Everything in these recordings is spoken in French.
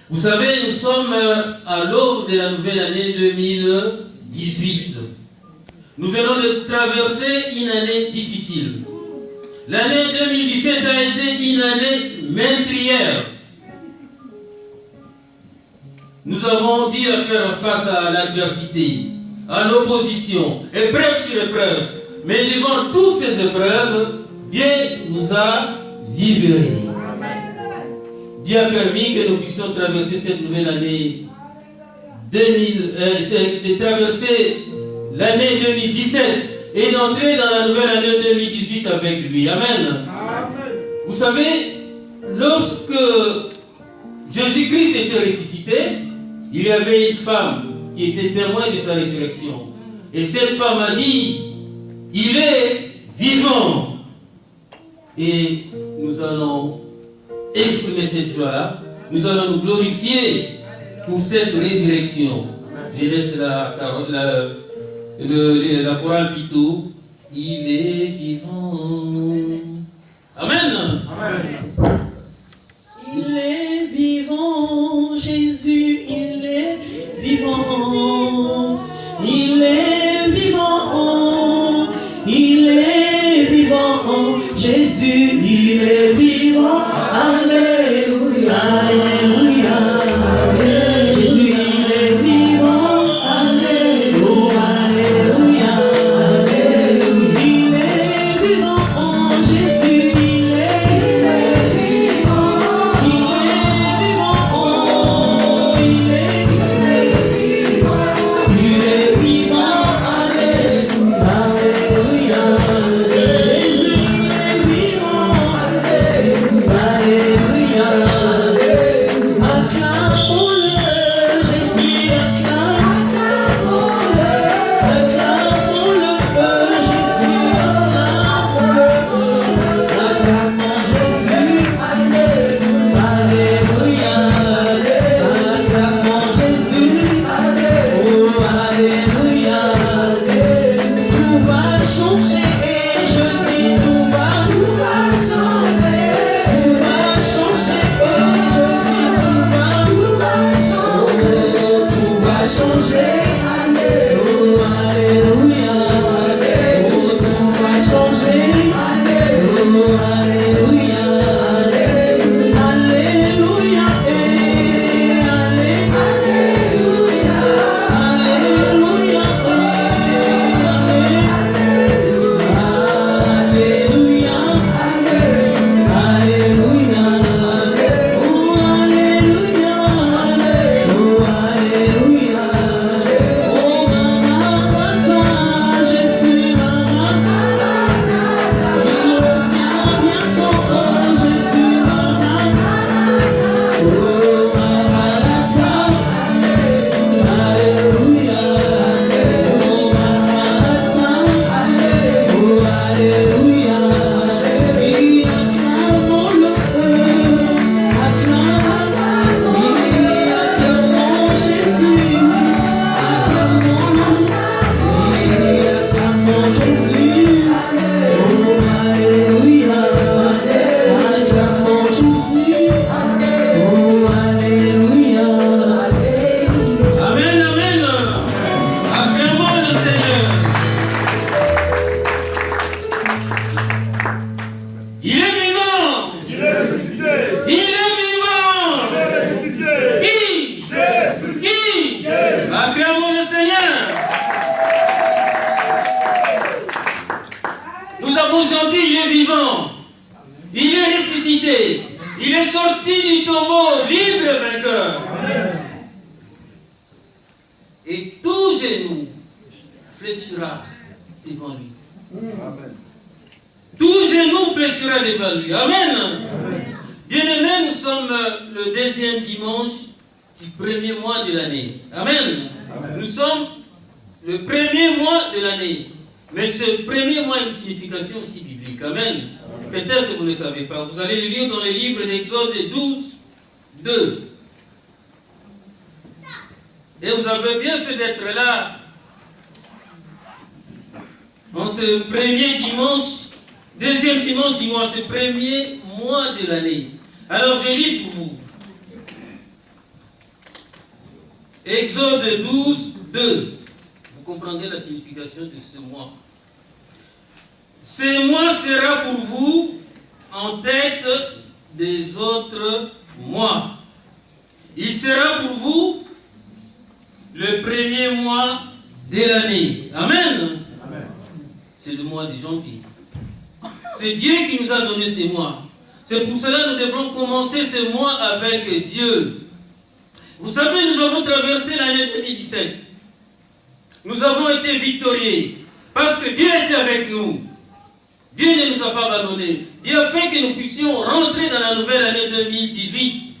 Vous savez, nous sommes à l'aube de la nouvelle année 2018. Nous venons de traverser une année difficile. L'année 2017 a été une année meurtrière. Nous avons dû faire face à l'adversité, à l'opposition, épreuve sur épreuve. Mais devant toutes ces épreuves, Dieu nous a libérés. Dieu a permis que nous puissions traverser cette nouvelle année de traverser l'année 2017 et d'entrer dans la nouvelle année 2018 avec lui. Amen. Vous savez, lorsque Jésus-Christ était ressuscité, il y avait une femme qui était témoin de sa résurrection. Et cette femme a dit, il est vivant. Et nous allons exprimer cette joie-là. Nous allons nous glorifier pour cette résurrection. Je laisse la chorale plutôt. Il est vivant. Amen. Amen. Il est vivant, Jésus, il est vivant. Il est vivant, il est vivant. Jésus, il est vivant. Alléluia, alléluia. Jésus, il est vivant. Alléluia, alléluia. Il est vivant, Jésus, il est vivant. Il est vivant, il est vivant. Il est vivant, alléluia, alléluia. Jésus, il est vivant. Alléluia, acclamons-le, Jésus, acclamons-le, Jésus, acclamons Jésus, alléluia, acclamons Jésus, oh alléluia, tout va changer, je dis tout va changer. Tout va changer, je dis tout va changer, oh alléluia, oh tout va changer, oh alléluia, alléluia, alléluia, alléluia, alléluia, alléluia, oh alléluia, oh alléluia, oh Maranatha, Jésus Maranatha, il revient bientôt, oh Jésus Maranatha, oh Maranatha, alléluia, oh Maranatha, oh alléluia, et acclamons-le, acclamons Jésus, acclamons Jésus, oh alléluia, acclamons Jésus, oh alléluia. Amen, amen. Acclamons le Seigneur. Il est vivant. Il est ressuscité. Il est vivant. Il est ressuscité. Qui? Jésus. Qui? Jésus. Acclamons le Seigneur. Nous avons chanté, il est vivant. Il est ressuscité. Il est sorti du tombeau, libre et vainqueur. Et tout genou fléchira devant lui. Amen. Tout genou fléchira devant lui. Amen. Bien-aimés, nous sommes le deuxième dimanche du premier mois de l'année. Amen. Nous sommes le premier mois de l'année. Mais ce premier mois a une signification aussi biblique. Amen. Peut-être que vous ne le savez pas. Vous allez le lire dans le livre d'Exode 12, 2. Et vous avez bien fait d'être là en ce premier dimanche, deuxième dimanche du mois, ce premier mois de l'année. Alors je lis pour vous. Exode 12, 2. Vous comprendrez la signification de ce mois. Ce mois sera pour vous en tête des autres mois. Il sera pour vous le premier mois de l'année. Amen. Amen. C'est le mois de janvier. C'est Dieu qui nous a donné ces mois. C'est pour cela que nous devrons commencer ce mois avec Dieu. Vous savez, nous avons traversé l'année 2017. Nous avons été victorieux parce que Dieu était avec nous. Dieu ne nous a pas abandonnés. Dieu a fait que nous puissions rentrer dans la nouvelle année 2018.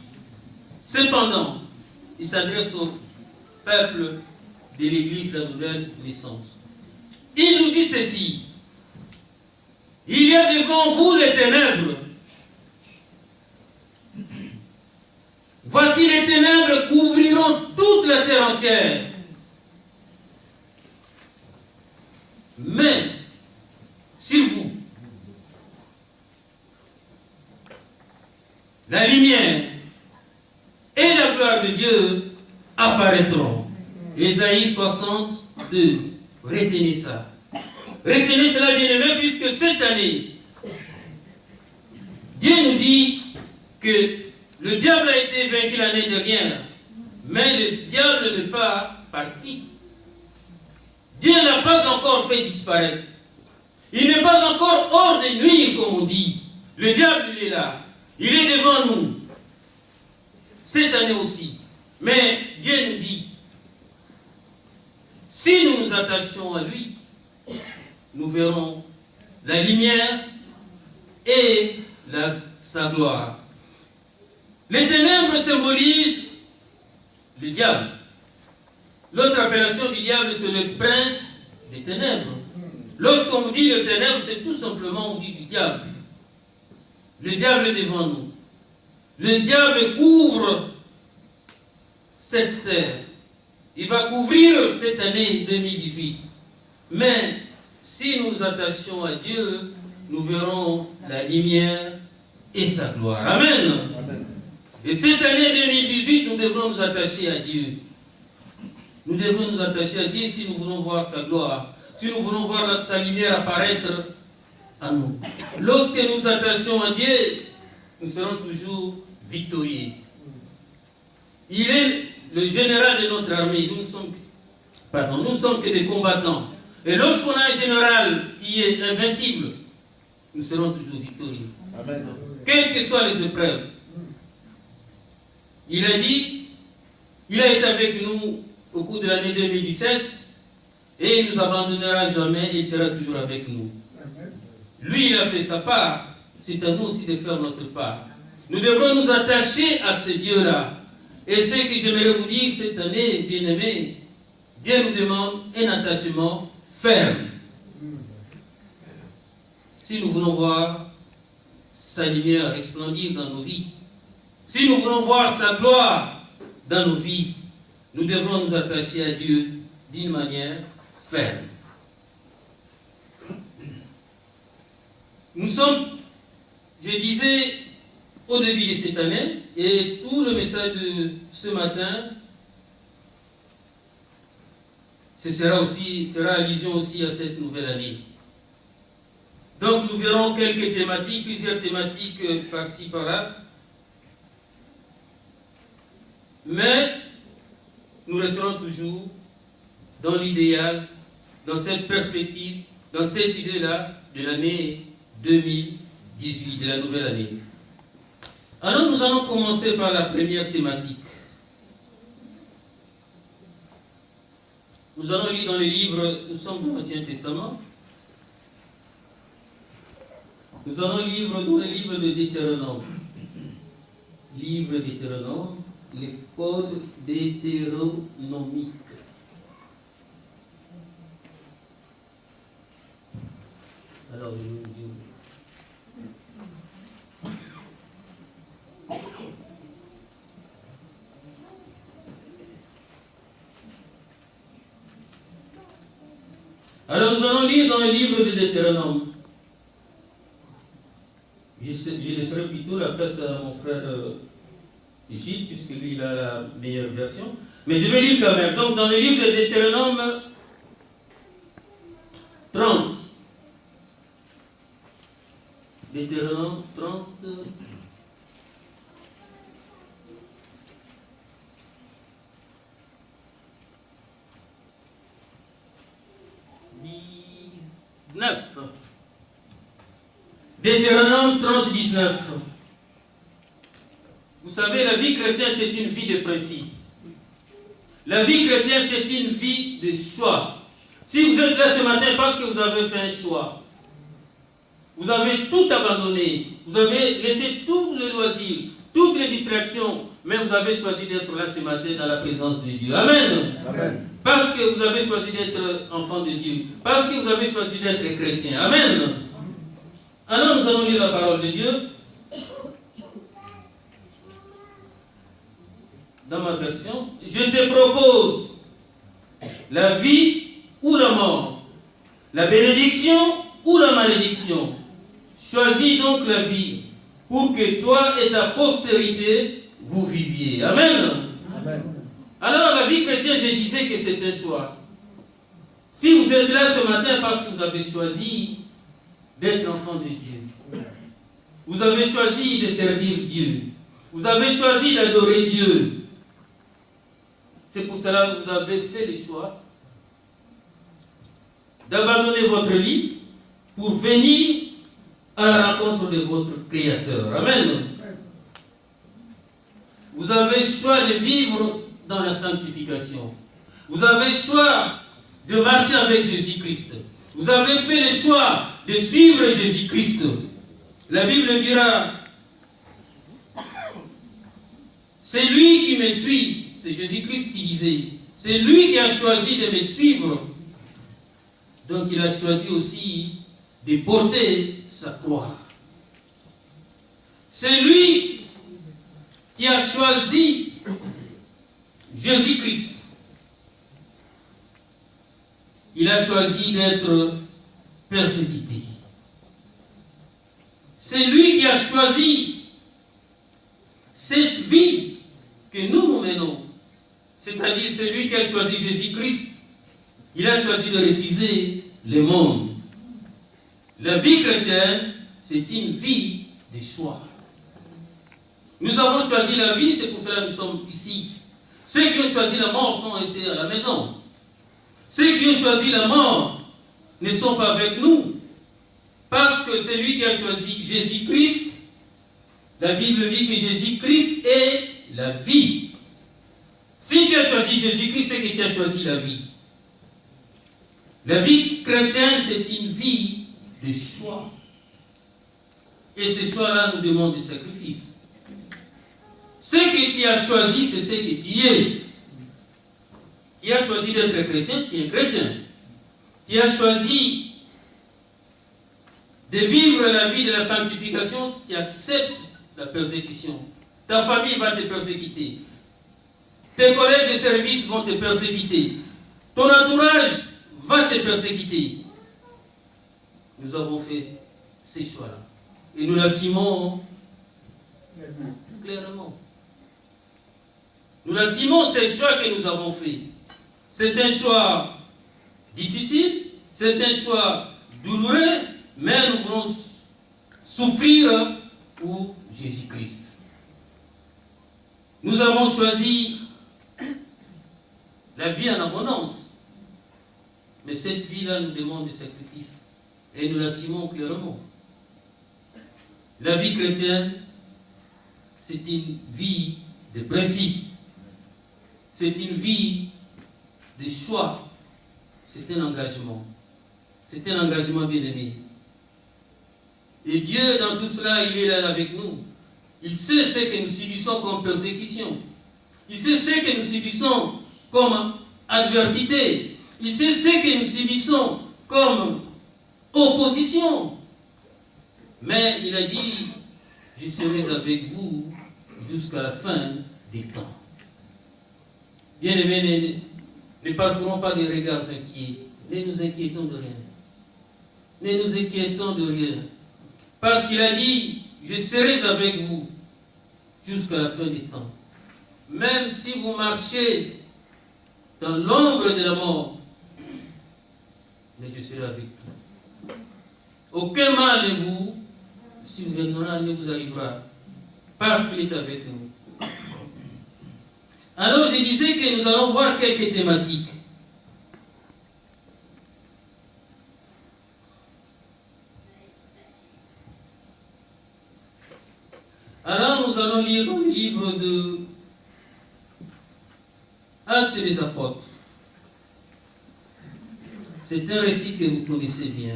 Cependant, il s'adresse au peuple de l'Église de la nouvelle naissance. Il nous dit ceci. Il y a devant vous les ténèbres. Voici les ténèbres couvriront toute la terre entière. Mais, sur vous, la lumière et la gloire de Dieu apparaîtront. Ésaïe 62. Retenez ça. Retenez cela, bien-aimés, puisque cette année, Dieu nous dit que le diable a été vaincu l'année dernière, mais le diable n'est pas parti. Dieu n'a pas encore fait disparaître. Il n'est pas encore hors de nuire, comme on dit. Le diable, il est là. Il est devant nous. Cette année aussi. Mais Dieu nous dit, si nous nous attachons à lui, nous verrons la lumière et sa gloire. Les ténèbres symbolisent le diable. L'autre appellation du diable, c'est le prince des ténèbres. Lorsqu'on vous dit le ténèbre, c'est tout simplement, on dit du diable. Le diable est devant nous. Le diable couvre cette terre. Il va couvrir cette année 2018. Mais si nous nous attachons à Dieu, nous verrons la lumière et sa gloire. Amen. Amen. Et cette année 2018, nous devrons nous attacher à Dieu. Nous devons nous attacher à Dieu si nous voulons voir sa gloire, si nous voulons voir sa lumière apparaître à nous. Lorsque nous nous attachons à Dieu, nous serons toujours victorieux. Il est le général de notre armée. Nous ne sommes que des combattants. Et lorsqu'on a un général qui est invincible, nous serons toujours victorieux. Amen. Quelles que soient les épreuves. Il a dit, il a été avec nous au cours de l'année 2017 et il ne nous abandonnera jamais et il sera toujours avec nous. Lui, il a fait sa part. C'est à nous aussi de faire notre part. Nous devons nous attacher à ce Dieu-là. Et ce que j'aimerais vous dire cette année, bien-aimés, Dieu nous demande un attachement ferme. Si nous voulons voir sa lumière resplendir dans nos vies, si nous voulons voir sa gloire dans nos vies, nous devons nous attacher à Dieu d'une manière ferme. Nous sommes, je disais, au début de cette année, et tout le message de ce matin, ce fera allusion aussi à cette nouvelle année. Donc nous verrons quelques thématiques, plusieurs thématiques par-ci, par-là. Mais nous resterons toujours dans l'idéal, dans cette perspective, dans cette idée-là de l'année 2018, de la nouvelle année. Alors nous allons commencer par la première thématique. Nous allons lire dans le livre, nous sommes dans l'Ancien Testament. Nous allons lire dans le livre de Deutéronome. Livre de Deutéronome, les codes deutéronomiques. Alors, je vais vous dire. Alors nous allons lire dans le livre de Deutéronome. Je laisserai plutôt la place à mon frère Gilles, puisque lui il a la meilleure version. Mais je vais lire quand même. Donc, dans le livre de Deutéronome 30. Deutéronome 30. Deutéronome 30, 19. Vous savez, la vie chrétienne, c'est une vie de principe. La vie chrétienne, c'est une vie de choix. Si vous êtes là ce matin parce que vous avez fait un choix, vous avez tout abandonné, vous avez laissé tous les loisirs, toutes les distractions, mais vous avez choisi d'être là ce matin dans la présence de Dieu. Amen. Amen. Parce que vous avez choisi d'être enfant de Dieu. Parce que vous avez choisi d'être chrétien. Amen. Alors nous allons lire la parole de Dieu. Dans ma version, je te propose la vie ou la mort, la bénédiction ou la malédiction. Choisis donc la vie pour que toi et ta postérité vous viviez. Amen. Amen. Alors la vie chrétienne, je disais que c'est un choix. Si vous êtes là ce matin parce que vous avez choisi d'être enfant de Dieu, vous avez choisi de servir Dieu, vous avez choisi d'adorer Dieu, c'est pour cela que vous avez fait le choix d'abandonner votre lit pour venir à la rencontre de votre Créateur. Amen. Vous avez choix de vivre dans la sanctification. Vous avez choix de marcher avec Jésus-Christ. Vous avez fait le choix de suivre Jésus-Christ. La Bible dira, c'est lui qui me suit. C'est Jésus-Christ qui disait, c'est lui qui a choisi de me suivre. Donc il a choisi aussi de porter sa croix. C'est lui qui a choisi Jésus-Christ. Il a choisi d'être persécuté. C'est lui qui a choisi cette vie que nous menons. C'est-à-dire, c'est lui qui a choisi Jésus-Christ. Il a choisi de refuser le monde. La vie chrétienne, c'est une vie de choix. Nous avons choisi la vie, c'est pour cela que nous sommes ici. Ceux qui ont choisi la mort sont restés à la maison. Ceux qui ont choisi la mort ne sont pas avec nous. Parce que c'est lui qui a choisi Jésus-Christ. La Bible dit que Jésus-Christ est la vie. Si tu as choisi Jésus-Christ, c'est que tu as choisi la vie. La vie chrétienne, c'est une vie de choix. Et ce choix-là nous demande du sacrifice. Ce que tu as choisi, c'est ce que tu es. Tu as choisi d'être chrétien, tu es chrétien. Tu as choisi de vivre la vie de la sanctification, tu acceptes la persécution. Ta famille va te persécuter. Tes collègues de service vont te persécuter. Ton entourage va te persécuter. Nous avons fait ces choix-là. Et nous l'assumons clairement. Nous l'assumons ces choix que nous avons faits. C'est un choix difficile, c'est un choix douloureux, mais nous voulons souffrir pour Jésus-Christ. Nous avons choisi la vie en abondance. Mais cette vie-là nous demande des sacrifices. Et nous l'assumons clairement. La vie chrétienne, c'est une vie de principe. C'est une vie de choix. C'est un engagement. C'est un engagement bien-aimé. Et Dieu, dans tout cela, il est là avec nous. Il sait ce que nous subissons comme persécution. Il sait ce que nous subissons comme adversité. Il sait ce que nous subissons comme opposition. Mais il a dit, je serai avec vous jusqu'à la fin des temps. Bien-aimés, ne parcourons pas des regards inquiets. Ne nous inquiétons de rien. Ne nous inquiétons de rien. Parce qu'il a dit, je serai avec vous jusqu'à la fin des temps. Même si vous marchez dans l'ombre de la mort, mais je serai avec toi. Aucun mal ne vous surviendra, ne vous arrivera, parce qu'il est avec nous. Alors je disais que nous allons voir quelques thématiques. Alors nous allons lire le livre de Actes des Apôtres. C'est un récit que vous connaissez bien,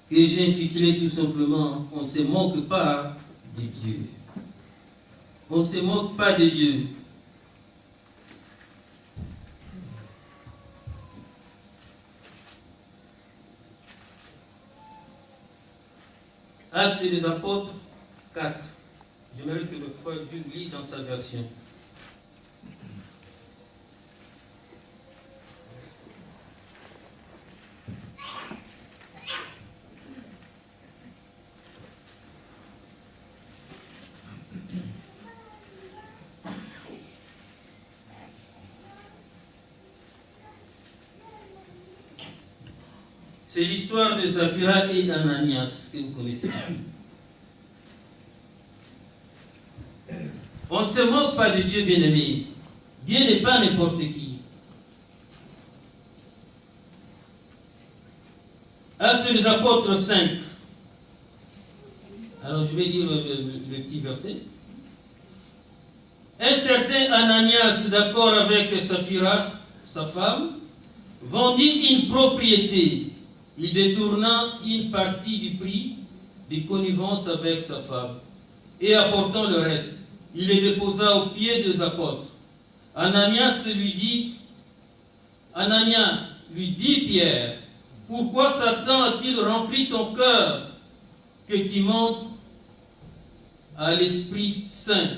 que j'ai intitulé tout simplement « On ne se moque pas de Dieu ». On ne se moque pas de Dieu. Actes des Apôtres 4. J'aimerais que le frère Dieu lise dans sa version. C'est l'histoire de Saphira et Ananias que vous connaissez. On ne se moque pas de Dieu, bien-aimé. Dieu n'est pas n'importe qui. Actes des Apôtres 5. Alors je vais dire le petit verset. Un certain Ananias, d'accord avec Saphira, sa femme, vendit une propriété. Il détourna une partie du prix de connivence avec sa femme, et apportant le reste, il le déposa aux pieds des apôtres. Ananias lui dit Pierre, pourquoi Satan a-t-il rempli ton cœur que tu montes à l'Esprit Saint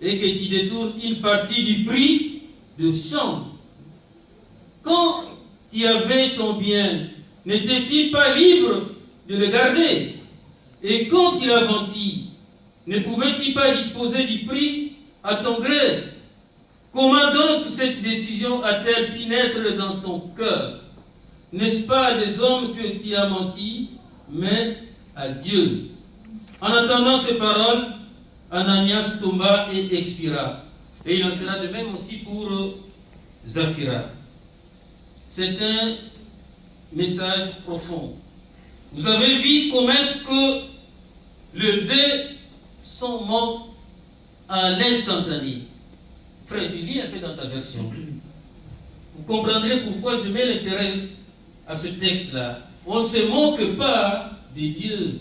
et que tu détournes une partie du prix de champ? Quand tu avais ton bien, n'était-il pas libre de le garder? Et quand il a vendu, ne pouvait-il pas disposer du prix à ton gré? Comment donc cette décision a-t-elle pu naître dans ton cœur? N'est-ce pas à des hommes que tu as menti, mais à Dieu? En entendant ces paroles, Ananias tomba et expira. Et il en sera de même aussi pour Saphira. C'est un message profond. Vous avez vu comment est-ce que les deux sont morts à l'instantané. Frère, je lis un peu dans ta version. Vous comprendrez pourquoi je mets l'intérêt à ce texte-là. On ne se moque pas de Dieu.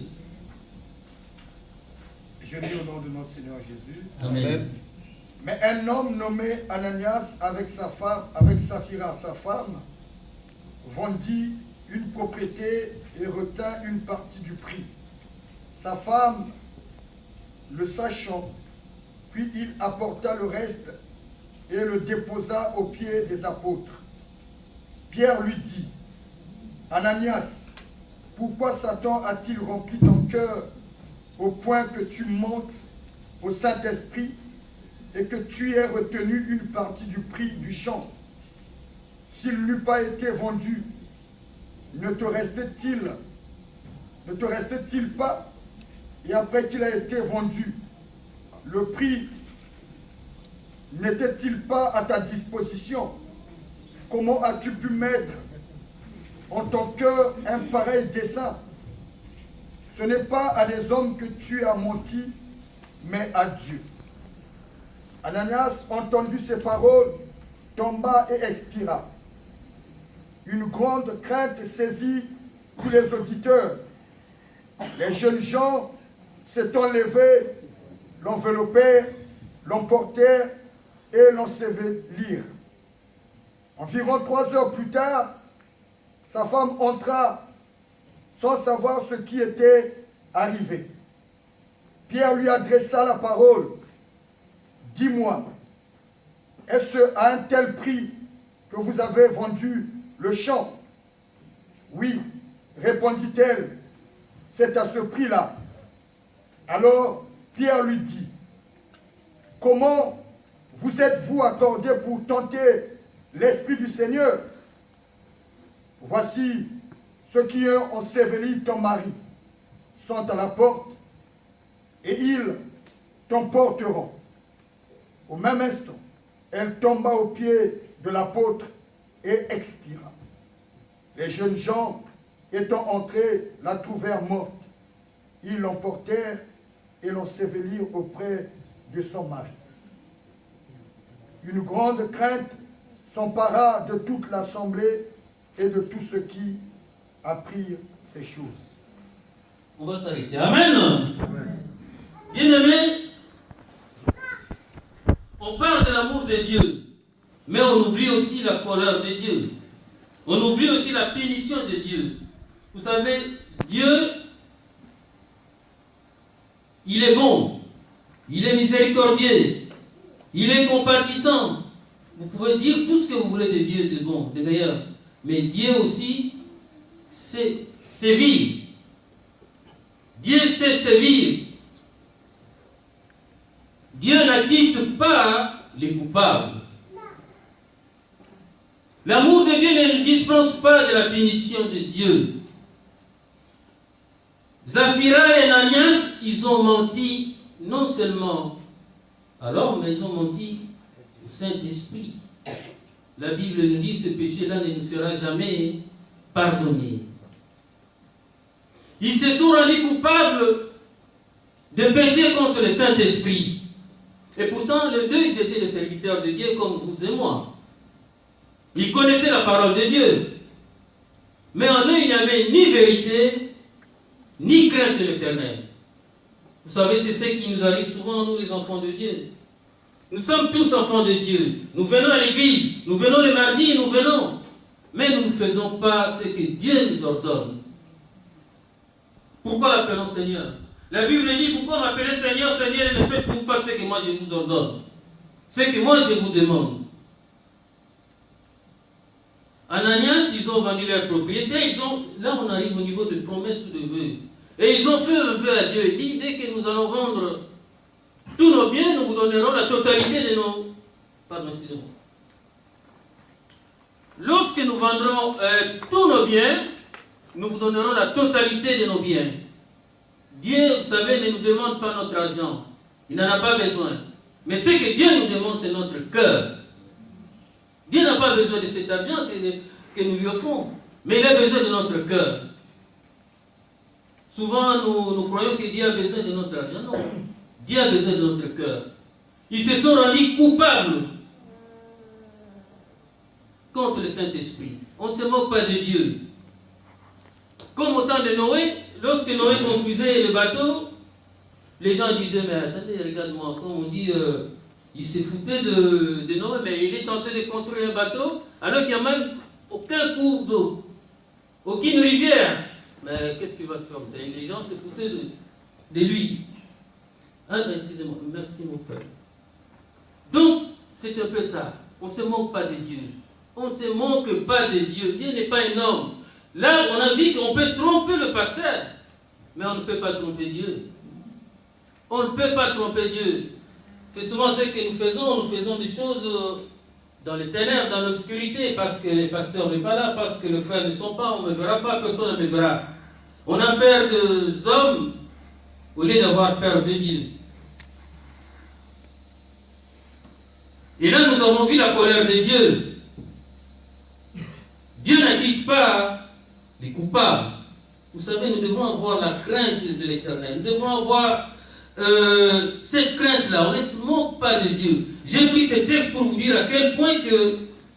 Je lis au nom de notre Seigneur Jésus. Amen. Mais un homme nommé Ananias avec Saphira, sa femme, vendit une propriété et retint une partie du prix. Sa femme, le sachant, puis il apporta le reste et le déposa aux pieds des apôtres. Pierre lui dit, Ananias, pourquoi Satan a-t-il rempli ton cœur au point que tu montes au Saint-Esprit et que tu aies retenu une partie du prix du champ? S'il n'eût pas été vendu, ne te restait-il pas, et après qu'il a été vendu, le prix n'était-il pas à ta disposition? Comment as-tu pu mettre en ton cœur un pareil dessein? Ce n'est pas à des hommes que tu as menti, mais à Dieu. Ananias, entendu ces paroles, tomba et expira. Une grande crainte saisit tous les auditeurs. Les jeunes gens s'étant levés, l'enveloppèrent, l'emportèrent et l'ensevelirent. Environ 3 heures plus tard, sa femme entra sans savoir ce qui était arrivé. Pierre lui adressa la parole. « Dis-moi, est-ce à un tel prix que vous avez vendu le champ? » « Oui, répondit-elle, c'est à ce prix-là. » Alors Pierre lui dit, « Comment vous êtes-vous accordés pour tenter l'Esprit du Seigneur? Voici ceux qui ont enseveli ton mari sont à la porte et ils t'emporteront. Au même instant, elle tomba aux pieds de l'apôtre et expira. Les jeunes gens, étant entrés, la trouvèrent morte. Ils l'emportèrent et l'ensevelirent auprès de son mari. Une grande crainte s'empara de toute l'assemblée et de tous ceux qui apprirent ces choses. On va s'arrêter. Amen. Bien-aimés, on parle de l'amour de Dieu, mais on oublie aussi la colère de Dieu. On oublie aussi la punition de Dieu. Vous savez, Dieu, il est bon, il est miséricordieux, il est compatissant. Vous pouvez dire tout ce que vous voulez de Dieu, de bon, de meilleur. Mais Dieu aussi sait sévir. Dieu sait sévir. Dieu n'acquitte pas les coupables. L'amour de Dieu ne dispense pas de la punition de Dieu. Zaphira et Ananias, ils ont menti non seulement à l'homme, mais ils ont menti au Saint-Esprit. La Bible nous dit que ce péché-là ne nous sera jamais pardonné. Ils se sont rendus coupables de pécher contre le Saint-Esprit. Et pourtant, les deux, ils étaient des serviteurs de Dieu comme vous et moi. Ils connaissaient la parole de Dieu. Mais en eux, il n'y avait ni vérité, ni crainte de l'Éternel. Vous savez, c'est ce qui nous arrive souvent, nous les enfants de Dieu. Nous sommes tous enfants de Dieu. Nous venons à l'église, nous venons le mardi, nous venons. Mais nous ne faisons pas ce que Dieu nous ordonne. Pourquoi l'appelons Seigneur? La Bible dit, pourquoi m'appeler Seigneur, Seigneur, et ne faites-vous pas ce que moi je vous ordonne? Ce que moi je vous demande. Ananias, ils ont vendu leur propriété, là on arrive au niveau de promesses ou de vœux. Et ils ont fait un vœu à Dieu et dit, dès que nous allons vendre tous nos biens, nous vous donnerons la totalité de nos... Pardon, excusez-moi. Lorsque nous vendrons tous nos biens, nous vous donnerons la totalité de nos biens. Dieu, vous savez, ne nous demande pas notre argent. Il n'en a pas besoin. Mais ce que Dieu nous demande, c'est notre cœur. Dieu n'a pas besoin de cet argent que nous lui offrons. Mais il a besoin de notre cœur. Souvent, nous croyons que Dieu a besoin de notre argent. Non. Dieu a besoin de notre cœur. Ils se sont rendus coupables contre le Saint-Esprit. On ne se moque pas de Dieu. Comme au temps de Noé, lorsque Noé construisait le bateau, les gens disaient, mais attendez, regarde-moi, comme on dit, il s'est foutu de Noé, mais il est tenté de construire un bateau, alors qu'il n'y a même aucun cours d'eau, aucune rivière. Mais qu'est-ce qu'il va se faire? Les gens se foutaient de lui. Ah, excusez-moi, merci mon frère. Donc, c'est un peu ça. On ne se moque pas de Dieu. On ne se moque pas de Dieu. Dieu n'est pas un homme. Là, on a vu qu'on peut tromper le pasteur, mais on ne peut pas tromper Dieu. On ne peut pas tromper Dieu. C'est souvent ce que nous faisons des choses dans les ténèbres, dans l'obscurité, parce que le pasteur n'est pas là, parce que les frères ne sont pas, on ne me verra pas, personne ne me verra. On a peur des hommes au lieu d'avoir peur de Dieu. Et là, nous avons vu la colère de Dieu. Dieu n'acquitte pas les coupables. Vous savez, nous devons avoir la crainte de l'Éternel. Nous devons avoir cette crainte-là. On ne se moque pas de Dieu. J'ai pris ce texte pour vous dire à quel point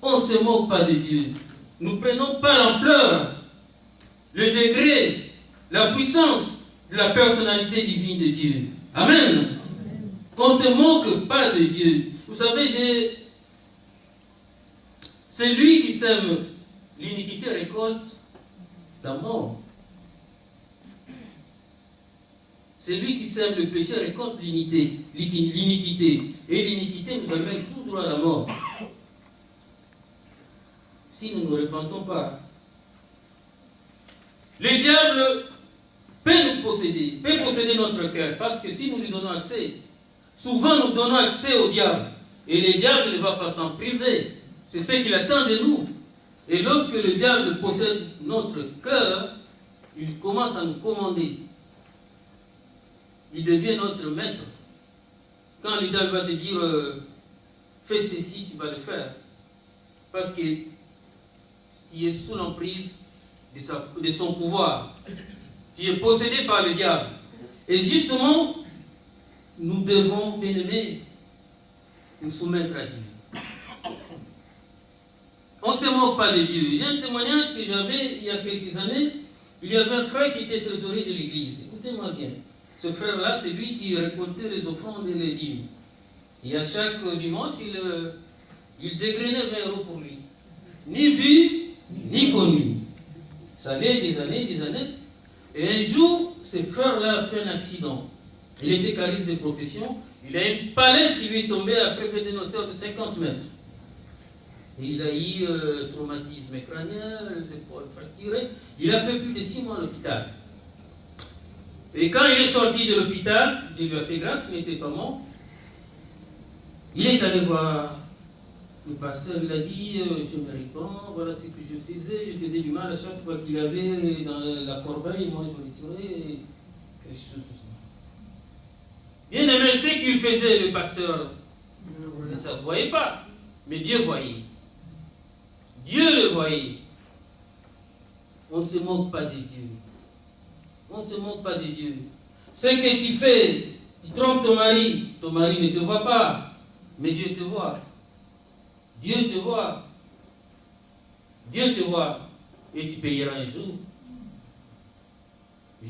on ne se moque pas de Dieu. Nous ne prenons pas l'ampleur, le degré, la puissance de la personnalité divine de Dieu. Amen. On ne se moque pas de Dieu. Vous savez, c'est lui qui sème l'iniquité récolte la mort. C'est lui qui sème le péché récolte l'iniquité. Et l'iniquité nous amène tout droit à la mort. Si nous ne nous repentons pas. Le diable peut nous posséder, peut posséder notre cœur. Parce que si nous lui donnons accès, souvent nous donnons accès au diable. Et le diable ne va pas s'en priver. C'est ce qu'il attend de nous. Et lorsque le diable possède notre cœur, il commence à nous commander. Il devient notre maître. Quand le diable va te dire fais ceci, tu vas le faire. Parce que tu es sous l'emprise de son pouvoir. Tu es possédé par le diable. Et justement, nous devons, bien aimés, nous soumettre à Dieu. On ne se moque pas de Dieu. Il y a un témoignage que j'avais il y a quelques années. Il y avait un frère qui était trésorier de l'église. Écoutez-moi bien. Ce frère-là, c'est lui qui récoltait les offrandes et les dîmes. Et à chaque dimanche, il dégrainait 20 € pour lui. Ni vu, ni connu. Ça allait des années. Et un jour, ce frère-là a fait un accident. Il était cariste de profession. Il a une palette qui lui est tombée après près d'une hauteur de 50 mètres. Et il a eu traumatisme crânien, les épaules fracturées. Il a fait plus de 6 mois à l'hôpital. Et quand il est sorti de l'hôpital, Dieu lui a fait grâce, il n'était pas mort. Il est allé voir le pasteur, il a dit, je me réponds, voilà ce que je faisais du mal à chaque fois qu'il avait dans la corbeille, moi je le tirais, quelque chose de ça. Bien aimé, ce qu'il faisait, le pasteur, ne se voyait pas, mais Dieu voyait. Dieu le voyait. On ne se moque pas de Dieu. On ne se moque pas de Dieu. Ce que tu fais, tu trompes ton mari ne te voit pas, mais Dieu te voit. Dieu te voit. Dieu te voit. Et tu payeras un jour.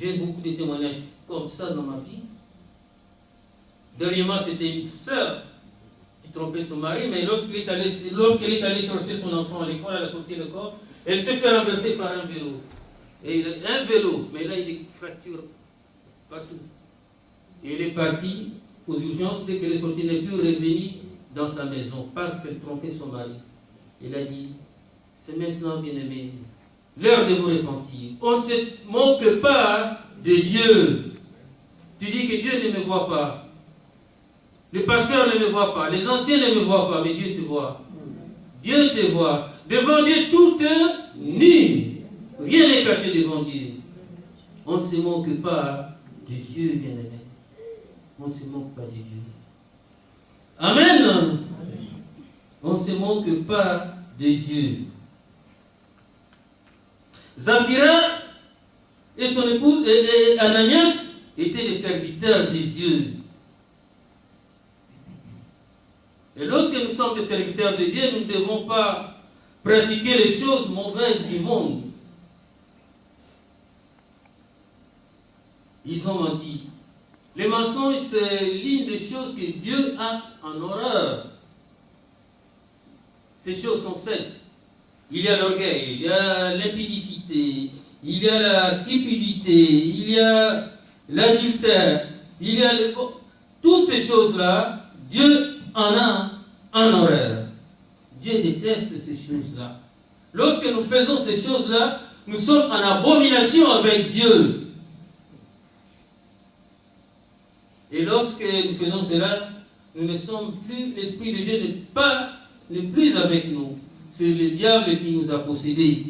J'ai beaucoup de témoignages comme ça dans ma vie. Dernièrement, c'était une sœur qui trompait son mari, mais lorsqu'elle est allée chercher son enfant à l'école, elle a sorti le corps, elle s'est fait renverser par un vélo. Et un vélo, mais là il y a des fractures partout. Et elle est partie aux urgences, dès qu'elle est sortie, elle n'est plus revenue dans sa maison parce qu'elle trompait son mari. Elle a dit, c'est maintenant, bien-aimé, l'heure de vous repentir. On ne se moque pas de Dieu. Tu dis que Dieu ne me voit pas. Le pasteur ne me voit pas. Les anciens ne me voient pas, mais Dieu te voit. Dieu te voit. Devant Dieu, tout est nu. Rien n'est caché devant Dieu. On ne se moque pas de Dieu, bien-aimé. On ne se moque pas de Dieu. Amen. On ne se moque pas de Dieu. Zaphira et son épouse, et Ananias, étaient des serviteurs de Dieu. Et lorsque nous sommes des serviteurs de Dieu, nous ne devons pas pratiquer les choses mauvaises du monde. Ils ont menti. Les mensonges, c'est l'une des choses que Dieu a en horreur. Ces choses sont 7. Il y a l'orgueil, il y a l'impudicité, il y a la cupidité, il y a l'adultère, il y a toutes ces choses-là, Dieu en a en horreur. Dieu déteste ces choses-là. Lorsque nous faisons ces choses-là, nous sommes en abomination avec Dieu. Et lorsque nous faisons cela, nous ne sommes plus, l'Esprit de Dieu n'est plus avec nous. C'est le diable qui nous a possédés.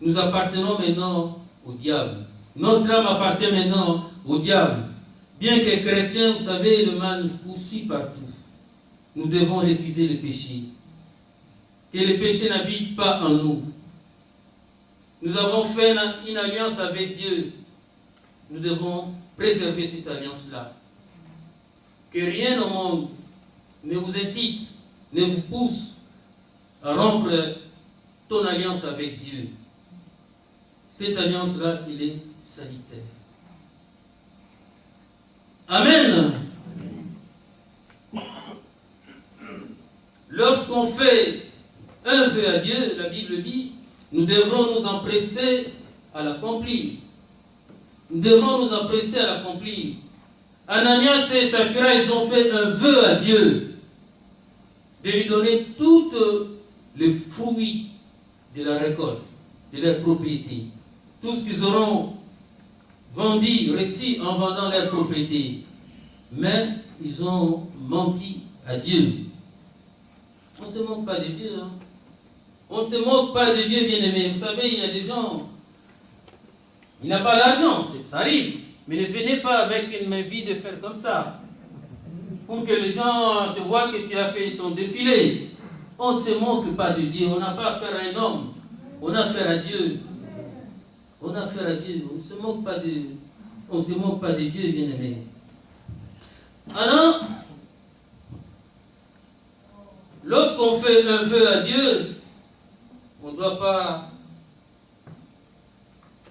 Nous appartenons maintenant au diable. Notre âme appartient maintenant au diable. Bien que chrétiens, vous savez, le mal nous poursuit partout. Nous devons refuser le péché. Que le péché n'habite pas en nous. Nous avons fait une alliance avec Dieu. Nous devons préserver cette alliance-là. Que rien au monde ne vous incite, ne vous pousse à rompre ton alliance avec Dieu. Cette alliance-là, elle est salutaire. Amen. Lorsqu'on fait un vœu à Dieu, la Bible dit, nous devrons nous empresser à l'accomplir. Nous devons nous empresser à l'accomplir. Ananias et Saphira, ils ont fait un vœu à Dieu de lui donner tous les fruits de la récolte, de leur propriété. Tout ce qu'ils auront vendu, reçu en vendant leur propriété. Mais ils ont menti à Dieu. On ne se moque pas de Dieu. Hein. On ne se moque pas de Dieu, bien-aimé. Vous savez, il y a des gens, il n'a pas l'argent, ça arrive. Mais ne venez pas avec une envie de faire comme ça. Pour que les gens te voient que tu as fait ton défilé. On ne se moque pas de Dieu. On n'a pas affaire à un homme. On a affaire à Dieu. On a affaire à Dieu. On ne se moque pas de Dieu, bien-aimé. Alors, lorsqu'on fait un vœu à Dieu, on ne doit pas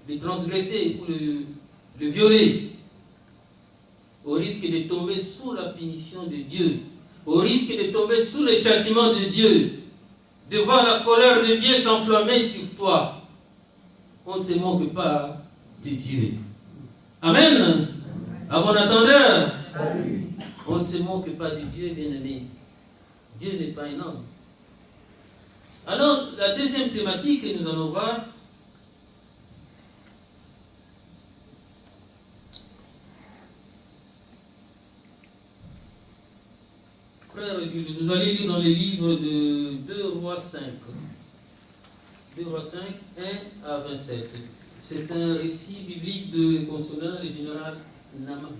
le transgresser ou le violer, au risque de tomber sous la punition de Dieu, au risque de tomber sous le châtiment de Dieu, de voir la colère de Dieu s'enflammer sur toi. On ne se moque pas de Dieu. Amen. À bon entendeur. Salut. On ne se moque pas de Dieu, bien-aimé. Dieu n'est pas un homme. Alors, la deuxième thématique que nous allons voir, frère Jules, nous allons lire dans les livres de 2 Rois 5. 2 Rois 5, 1 à 27. C'est un récit biblique de consolant le général Naaman.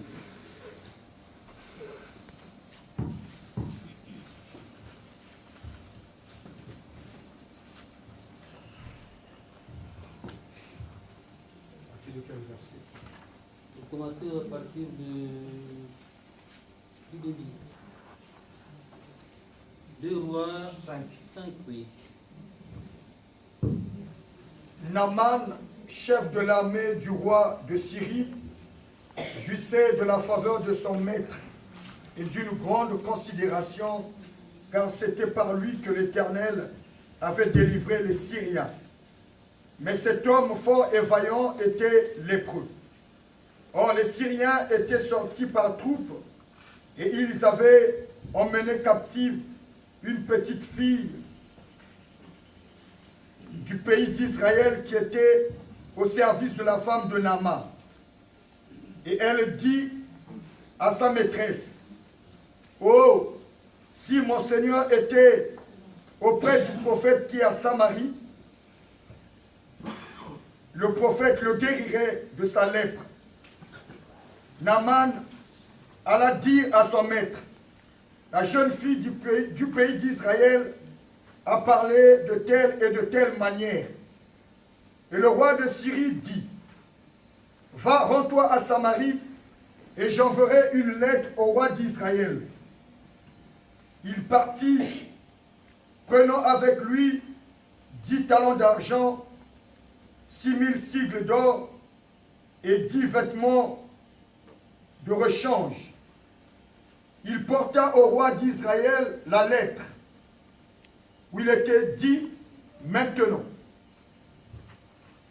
Vous commencez à partir du début. 2 Rois 5, oui. Naaman, chef de l'armée du roi de Syrie, jouissait de la faveur de son maître et d'une grande considération, car c'était par lui que l'Éternel avait délivré les Syriens. Mais cet homme fort et vaillant était lépreux. Or, les Syriens étaient sortis par troupes et ils avaient emmené captive une petite fille du pays d'Israël qui était au service de la femme de Naaman. Et elle dit à sa maîtresse, « Oh, si mon Seigneur était auprès du prophète qui est à Samarie, le prophète le guérirait de sa lèpre. » Naaman alla dire à son maître, « La jeune fille du pays d'Israël a parlé de telle et de telle manière. » Et le roi de Syrie dit, « Va, rends-toi à Samarie, et j'enverrai une lettre au roi d'Israël. » Il partit, prenant avec lui 10 talents d'argent, 6000 sicles d'or et 10 vêtements de rechange. Il porta au roi d'Israël la lettre où il était dit maintenant,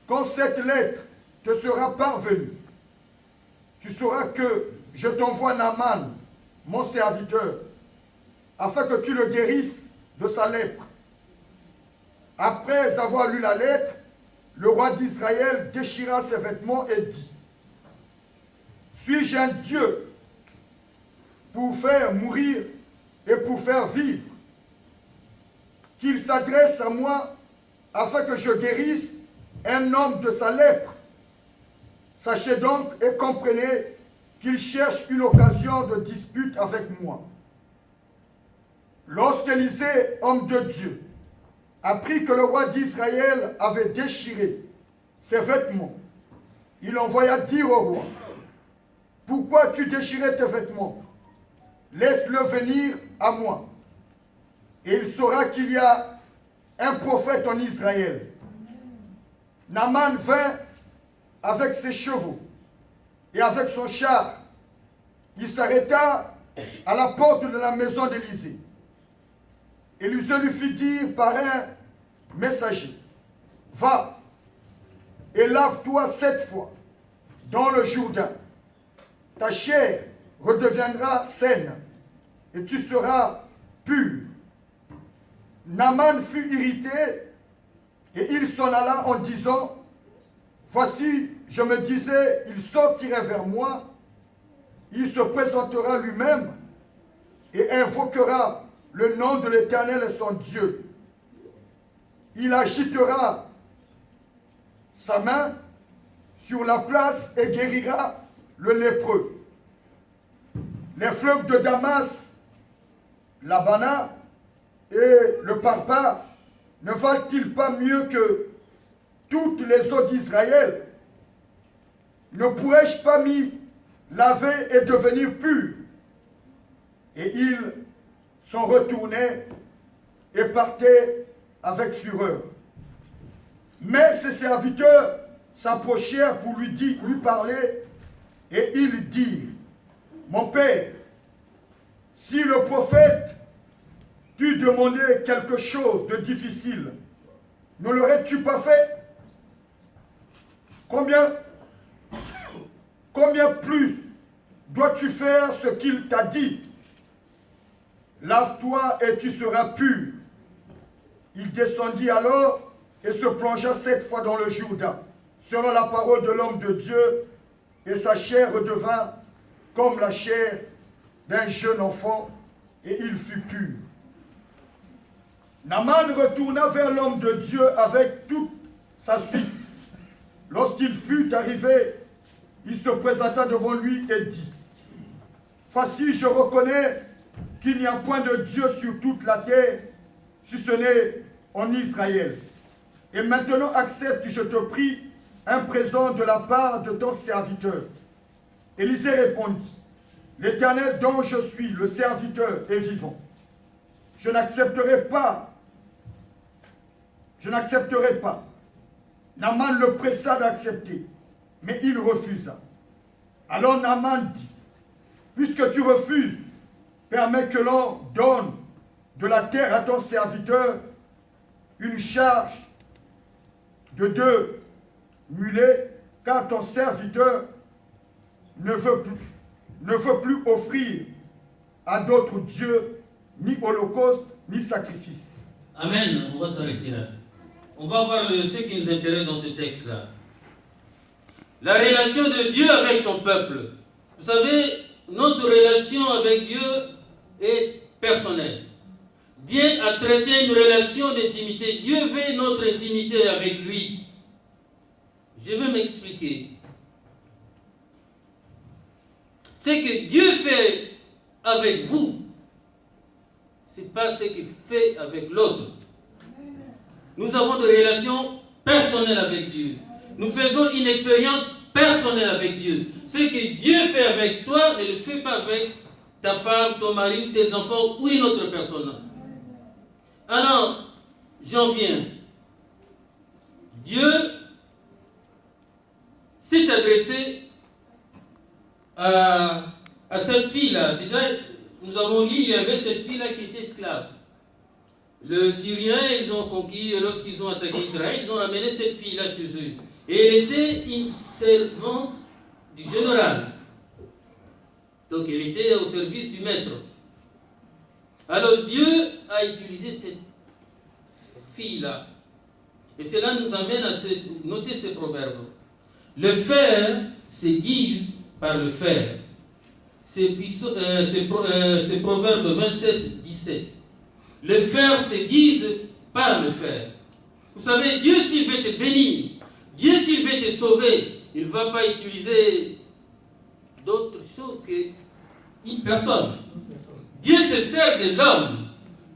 quand cette lettre te sera parvenue, tu sauras que je t'envoie Naaman, mon serviteur, afin que tu le guérisses de sa lèpre. Après avoir lu la lettre, le roi d'Israël déchira ses vêtements et dit, suis-je un Dieu pour faire mourir et pour faire vivre? Qu'il s'adresse à moi afin que je guérisse un homme de sa lèpre. Sachez donc et comprenez qu'il cherche une occasion de dispute avec moi. Lorsqu'Élisée, homme de Dieu, apprit que le roi d'Israël avait déchiré ses vêtements, il envoya dire au roi, « Pourquoi tu déchirais tes vêtements? Laisse-le venir à moi. Et il saura qu'il y a un prophète en Israël. » Naaman vint avec ses chevaux et avec son char. Il s'arrêta à la porte de la maison d'Élisée. Élisée lui fit dire par un messager, « Va et lave-toi 7 fois dans le Jourdain. Ta chair redeviendra saine et tu seras pur. » Naaman fut irrité et il s'en alla en disant, « Voici, je me disais, il sortirait vers moi, il se présentera lui-même et invoquera le nom de l'Éternel est son Dieu. Il agitera sa main sur la place et guérira le lépreux. Les fleuves de Damas, l'Abana et le Parpa ne valent-ils pas mieux que toutes les eaux d'Israël? Ne pourrais-je pas m'y laver et devenir pur? Et ils sont retournés et partaient avec fureur. Mais ses serviteurs s'approchèrent pour lui parler, et ils dirent: Mon père, si le prophète t'eût demandé quelque chose de difficile, ne l'aurais-tu pas fait? Combien plus dois-tu faire ce qu'il t'a dit? Lave-toi et tu seras pur. Il descendit alors et se plongea 7 fois dans le Jourdain, selon la parole de l'homme de Dieu, et sa chair redevint comme la chair d'un jeune enfant, et il fut pur. Naaman retourna vers l'homme de Dieu avec toute sa suite. Lorsqu'il fut arrivé, il se présenta devant lui et dit: Voici, je reconnais qu'il n'y a point de Dieu sur toute la terre, si ce n'est en Israël. Et maintenant accepte, je te prie, un présent de la part de ton serviteur. Élisée répondit: L'Éternel dont je suis le serviteur est vivant. Je n'accepterai pas. Naaman le pressa d'accepter, mais il refusa. Alors Naaman dit: Puisque tu refuses, permets que l'on donne de la terre à ton serviteur une charge de 2 mulets, car ton serviteur ne veut plus offrir à d'autres dieux ni holocauste ni sacrifice. Amen. On va s'arrêter là. On va voir ce qui nous intéresse dans ce texte-là. La relation de Dieu avec son peuple. Vous savez, notre relation avec Dieu est personnelle. Dieu a traité une relation d'intimité. Dieu veut notre intimité avec lui. Je vais m'expliquer. Ce que Dieu fait avec vous, ce n'est pas ce qu'il fait avec l'autre. Nous avons des relations personnelles avec Dieu. Nous faisons une expérience personnelle avec Dieu. Ce que Dieu fait avec toi, ne le fait pas avec ta femme, ton mari, tes enfants ou une autre personne. Alors, j'en viens. Dieu s'est adressé à cette fille-là. Déjà, nous avons lu, il y avait cette fille-là qui était esclave. Les Syriens, ils ont conquis, lorsqu'ils ont attaqué Israël, ils ont ramené cette fille-là chez eux. Et elle était une servante du général. Donc elle était au service du maître. Alors Dieu a utilisé cette fille-là. Et cela nous amène à noter ce proverbe. Le fer s'aiguise par le fer. C'est Proverbe 27, 17. Le fer s'aiguise par le fer. Vous savez, Dieu s'il veut te bénir, Dieu s'il veut te sauver, il ne va pas utiliser d'autres choses qu'une personne. Dieu se sert de l'homme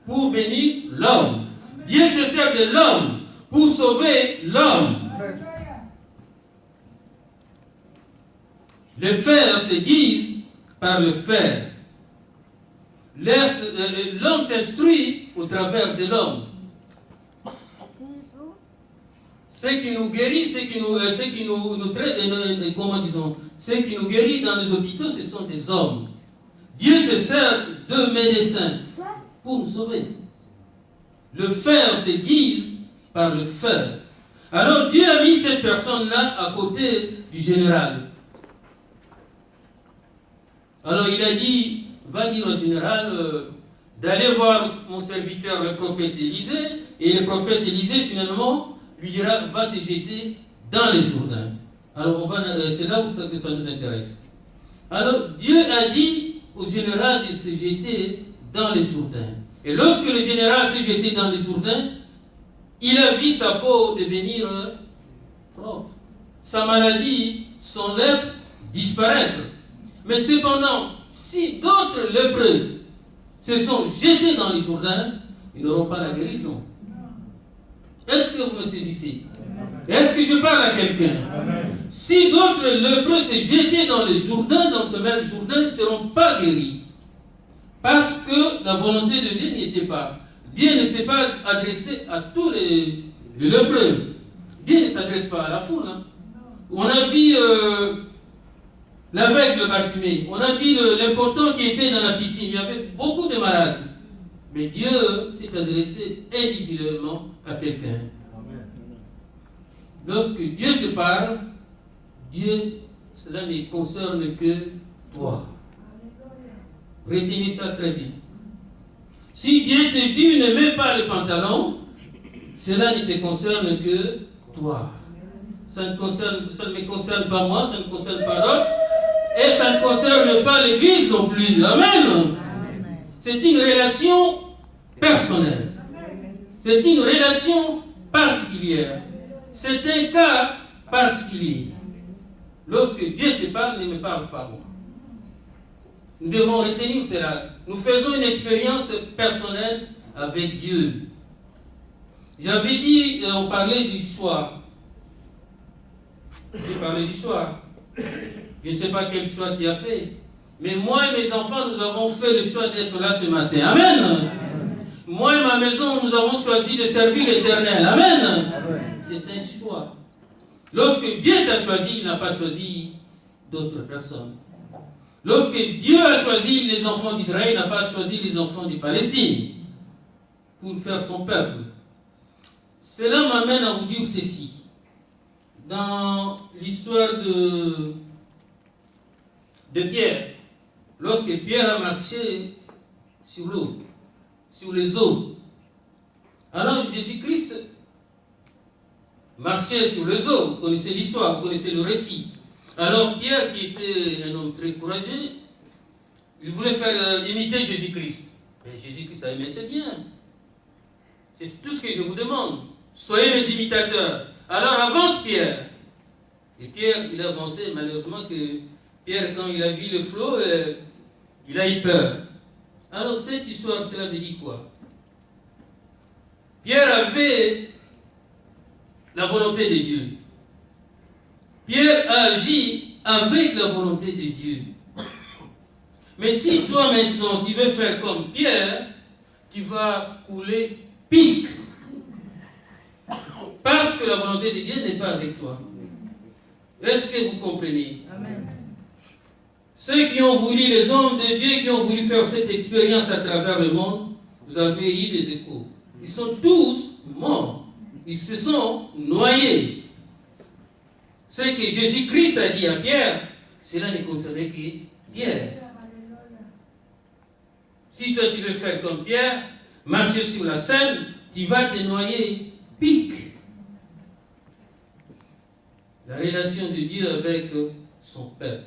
pour bénir l'homme. Dieu se sert de l'homme pour sauver l'homme. Le fer s'aiguise par le fer. L'homme s'instruit au travers de l'homme. Ce qui nous guérit, ce qui nous guérit dans les hôpitaux, ce sont des hommes. Dieu se sert de médecins pour nous sauver. Le fer s'aiguise par le fer. Alors Dieu a mis cette personne-là à côté du général. Alors il a dit, va dire au général d'aller voir mon serviteur, le prophète Élisée, et le prophète Élisée finalement lui dira, va te jeter dans les Jourdains. Alors c'est là où ça nous intéresse. Alors Dieu a dit au général de se jeter dans les Jourdains. Et lorsque le général s'est jeté dans le Jourdain, il a vu sa peau devenir propre. Sa maladie, son lèpre disparaître. Mais cependant, si d'autres lépreux se sont jetés dans le Jourdain, ils n'auront pas la guérison. Est-ce que vous me saisissez? Est-ce que je parle à quelqu'un? Si d'autres lépreux se jetaient dans le Jourdain, dans ce même Jourdain, ils ne seront pas guéris. Parce que la volonté de Dieu n'y était pas. Dieu ne s'est pas adressé à tous les lépreux. Dieu ne s'adresse pas à la foule. Hein. On a vu l'aveugle Bartimée, on a vu l'important qui était dans la piscine. Il y avait beaucoup de malades. Mais Dieu s'est adressé individuellement à quelqu'un. Lorsque Dieu te parle, Dieu, cela ne concerne que toi. Retenez ça très bien. Si Dieu te dit ne mets pas le pantalon, cela ne te concerne que toi. Ça ne me concerne pas moi, ça ne concerne pas d'autres, et ça ne concerne pas l'Église non plus. Amen. C'est une relation personnelle. C'est une relation particulière. C'est un cas particulier. Lorsque Dieu te parle, ne me parle pas moi. Nous devons retenir cela. Nous faisons une expérience personnelle avec Dieu. J'avais dit, on parlait du choix. J'ai parlé du choix. Je ne sais pas quel choix tu as fait. Mais moi et mes enfants, nous avons fait le choix d'être là ce matin. Amen. Moi et ma maison, nous avons choisi de servir l'Éternel. Amen. C'est un choix. Lorsque Dieu t'a choisi, il n'a pas choisi d'autres personnes. Lorsque Dieu a choisi les enfants d'Israël, il n'a pas choisi les enfants de Palestine pour faire son peuple. Cela m'amène à vous dire ceci. Dans l'histoire de Pierre, lorsque Pierre a marché sur l'eau, sur les eaux, alors Jésus-Christ marchait sur les eaux. Vous connaissez l'histoire, vous connaissez le récit. Alors Pierre, qui était un homme très courageux, il voulait faire imiter Jésus-Christ. Mais Jésus-Christ a dit, mais c'est bien. C'est tout ce que je vous demande. Soyez mes imitateurs. Alors avance Pierre. Et Pierre, il a avancé. Malheureusement que Pierre, quand il a vu le flot, il a eu peur. Alors cette histoire, cela veut dire quoi? Pierre avait la volonté de Dieu. Pierre a agi avec la volonté de Dieu. Mais si toi maintenant tu veux faire comme Pierre, tu vas couler pique. Parce que la volonté de Dieu n'est pas avec toi. Est-ce que vous comprenez? Amen. Ceux qui ont voulu, les hommes de Dieu qui ont voulu faire cette expérience à travers le monde, vous avez eu des échos. Ils sont tous morts. Ils se sont noyés. Ce que Jésus-Christ a dit à Pierre, cela ne concernait que Pierre. Si toi tu veux faire comme Pierre, marcher sur la Seine, tu vas te noyer pique. La relation de Dieu avec son peuple,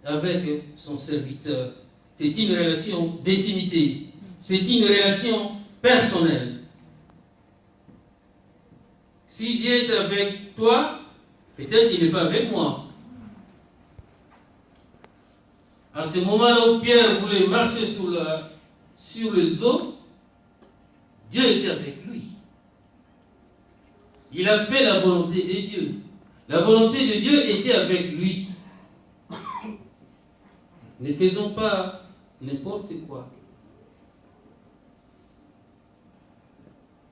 avec son serviteur, c'est une relation d'intimité, c'est une relation personnelle. Si Dieu est avec toi, peut-être qu'il n'est pas avec moi. À ce moment-là où Pierre voulait marcher sur les eaux, Dieu était avec lui. Il a fait la volonté de Dieu. La volonté de Dieu était avec lui. Ne faisons pas n'importe quoi.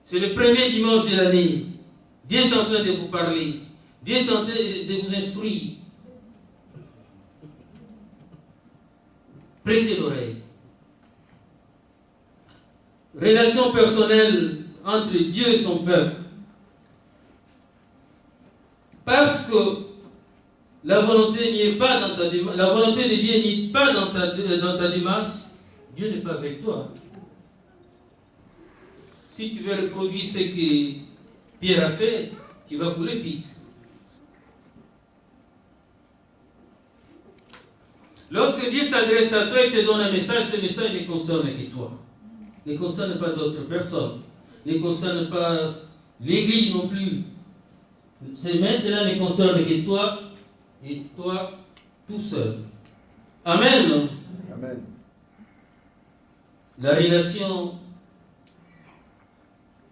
C'est le premier dimanche de l'année. Dieu est en train de vous parler. Dieu est en train de vous instruire. Prêtez l'oreille. Relation personnelle entre Dieu et son peuple. Parce que la volonté n'y est pas dans ta démarche, la volonté de Dieu n'y est pas dans ta démarche, Dieu n'est pas avec toi. Si tu veux reproduire ce que Pierre a fait, tu vas couler pique. Lorsque Dieu s'adresse à toi et te donne un message, ce message ne concerne que toi. ne concerne pas d'autres personnes, ne concerne pas l'Église non plus. Mais cela ne concerne que toi et toi tout seul. Amen. Amen. La relation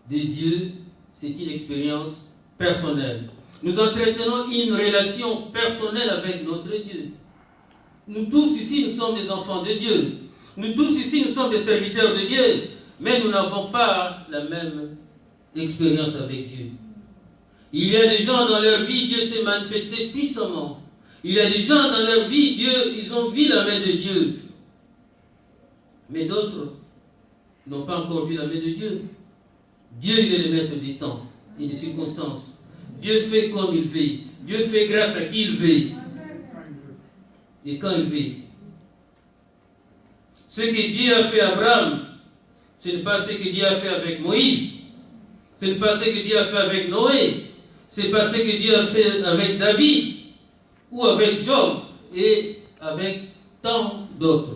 de Dieu, c'est une expérience personnelle. Nous entretenons une relation personnelle avec notre Dieu. Nous tous ici, nous sommes des enfants de Dieu. Nous tous ici, nous sommes des serviteurs de Dieu. Mais nous n'avons pas la même expérience avec Dieu. Il y a des gens dans leur vie, Dieu s'est manifesté puissamment. Il y a des gens dans leur vie, Dieu, ils ont vu la main de Dieu. Mais d'autres n'ont pas encore vu la main de Dieu. Dieu, il est le maître des temps et des circonstances. Dieu fait comme il veut. Dieu fait grâce à qui il veut. Et quand il veut. Ce que Dieu a fait à Abraham, ce n'est pas ce que Dieu a fait avec Moïse. Ce n'est pas ce que Dieu a fait avec Noé. Ce n'est pas ce que Dieu a fait avec David ou avec Job et avec tant d'autres.